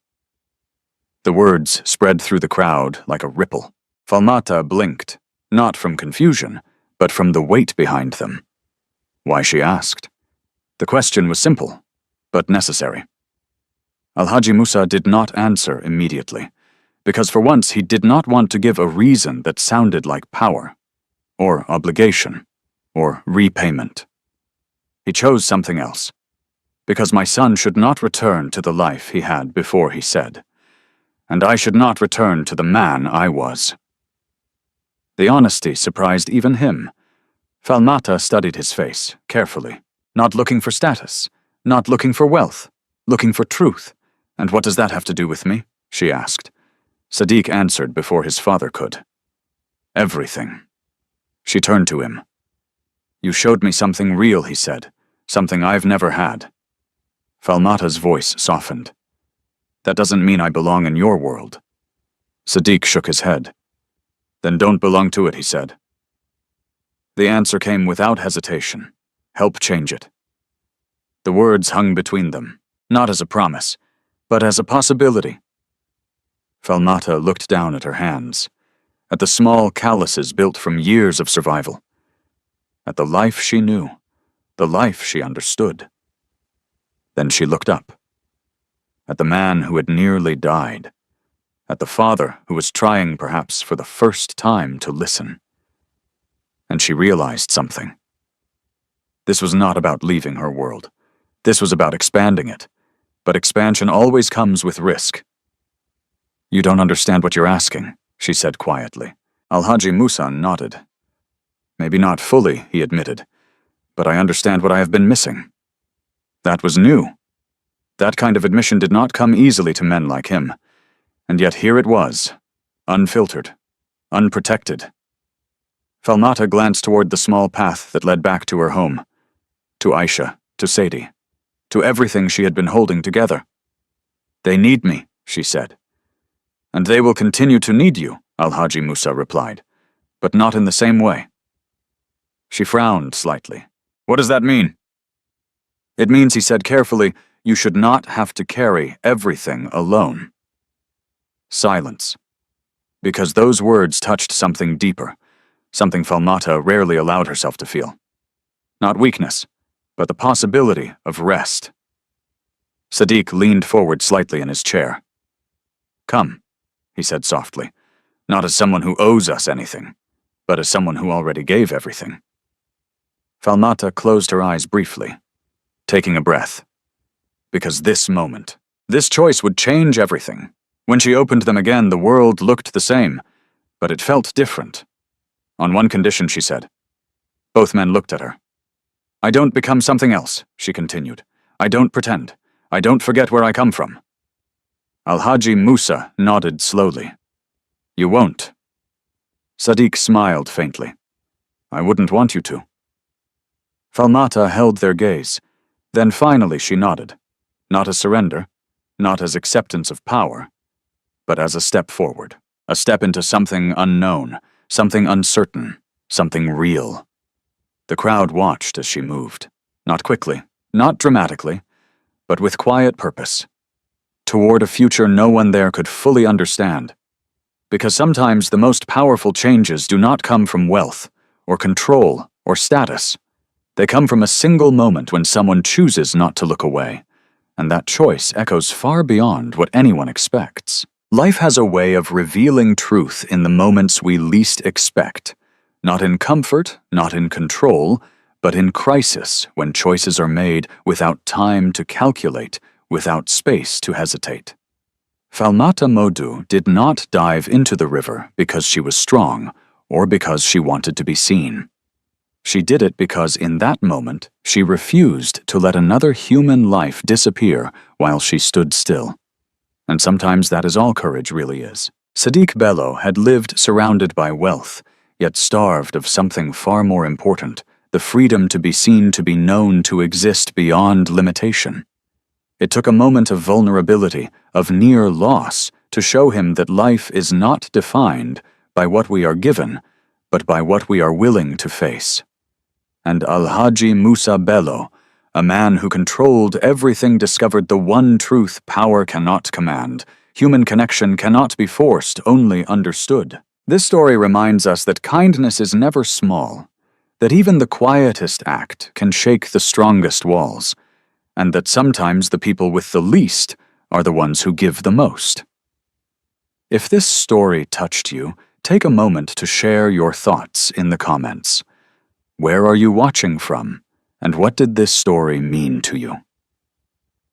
The words spread through the crowd like a ripple. Falmata blinked, not from confusion, but from the weight behind them. Why, she asked. The question was simple, but necessary. Al-Haji Musa did not answer immediately, because for once he did not want to give a reason that sounded like power, or obligation, or repayment. He chose something else, because my son should not return to the life he had before, he said, and I should not return to the man I was. The honesty surprised even him. Falmata studied his face carefully, not looking for status, not looking for wealth, looking for truth. "And what does that have to do with me?" she asked. Sadiq answered before his father could. "Everything." She turned to him. "You showed me something real," he said, "something I've never had." Falmata's voice softened. "That doesn't mean I belong in your world." Sadiq shook his head. "Then don't belong to it," he said. The answer came without hesitation. "Help change it." The words hung between them, not as a promise, but as a possibility. Falmata looked down at her hands, at the small calluses built from years of survival, at the life she knew, the life she understood. Then she looked up, at the man who had nearly died, at the father who was trying perhaps for the first time to listen. And she realized something. This was not about leaving her world. This was about expanding it. But expansion always comes with risk. "You don't understand what you're asking," she said quietly. Al-Haji Musa nodded. "Maybe not fully," he admitted, "but I understand what I have been missing." That was new. That kind of admission did not come easily to men like him. And yet here it was, unfiltered, unprotected. Falmata glanced toward the small path that led back to her home, to Aisha, to Sadie, to everything she had been holding together. "They need me," she said. "And they will continue to need you," Al-Haji Musa replied, "but not in the same way." She frowned slightly. "What does that mean?" "It means," he said carefully, "you should not have to carry everything alone." Silence. Because those words touched something deeper, something Falmata rarely allowed herself to feel. Not weakness, but the possibility of rest. Sadiq leaned forward slightly in his chair. "Come," he said softly, "not as someone who owes us anything, but as someone who already gave everything." Falmata closed her eyes briefly, taking a breath. Because this moment, this choice would change everything. When she opened them again, the world looked the same, but it felt different. On one condition, she said. Both men looked at her. "I don't become something else," she continued. "I don't pretend. I don't forget where I come from." Al-Haji Musa nodded slowly. "You won't." Sadiq smiled faintly. "I wouldn't want you to." Falmata held their gaze. Then finally she nodded. Not as surrender, not as acceptance of power, but as a step forward. A step into something unknown, something uncertain, something real. The crowd watched as she moved. Not quickly, not dramatically, but with quiet purpose. Toward a future no one there could fully understand. Because sometimes the most powerful changes do not come from wealth, or control, or status. They come from a single moment when someone chooses not to look away, and that choice echoes far beyond what anyone expects. Life has a way of revealing truth in the moments we least expect, not in comfort, not in control, but in crisis when choices are made without time to calculate, without space to hesitate. Falmata Modu did not dive into the river because she was strong or because she wanted to be seen. She did it because in that moment she refused to let another human life disappear while she stood still. And sometimes that is all courage really is. Sadiq Bello had lived surrounded by wealth, yet starved of something far more important, the freedom to be seen, to be known, to exist beyond limitation. It took a moment of vulnerability, of near loss, to show him that life is not defined by what we are given, but by what we are willing to face. And Alhaji Musa Bello, a man who controlled everything, discovered the one truth power cannot command. Human connection cannot be forced, only understood. This story reminds us that kindness is never small, that even the quietest act can shake the strongest walls, and that sometimes the people with the least are the ones who give the most. If this story touched you, take a moment to share your thoughts in the comments. Where are you watching from, and what did this story mean to you?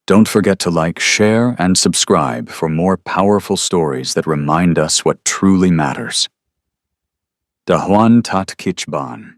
Don't forget to like, share, and subscribe for more powerful stories that remind us what truly matters. Dahwan Tat Kichban.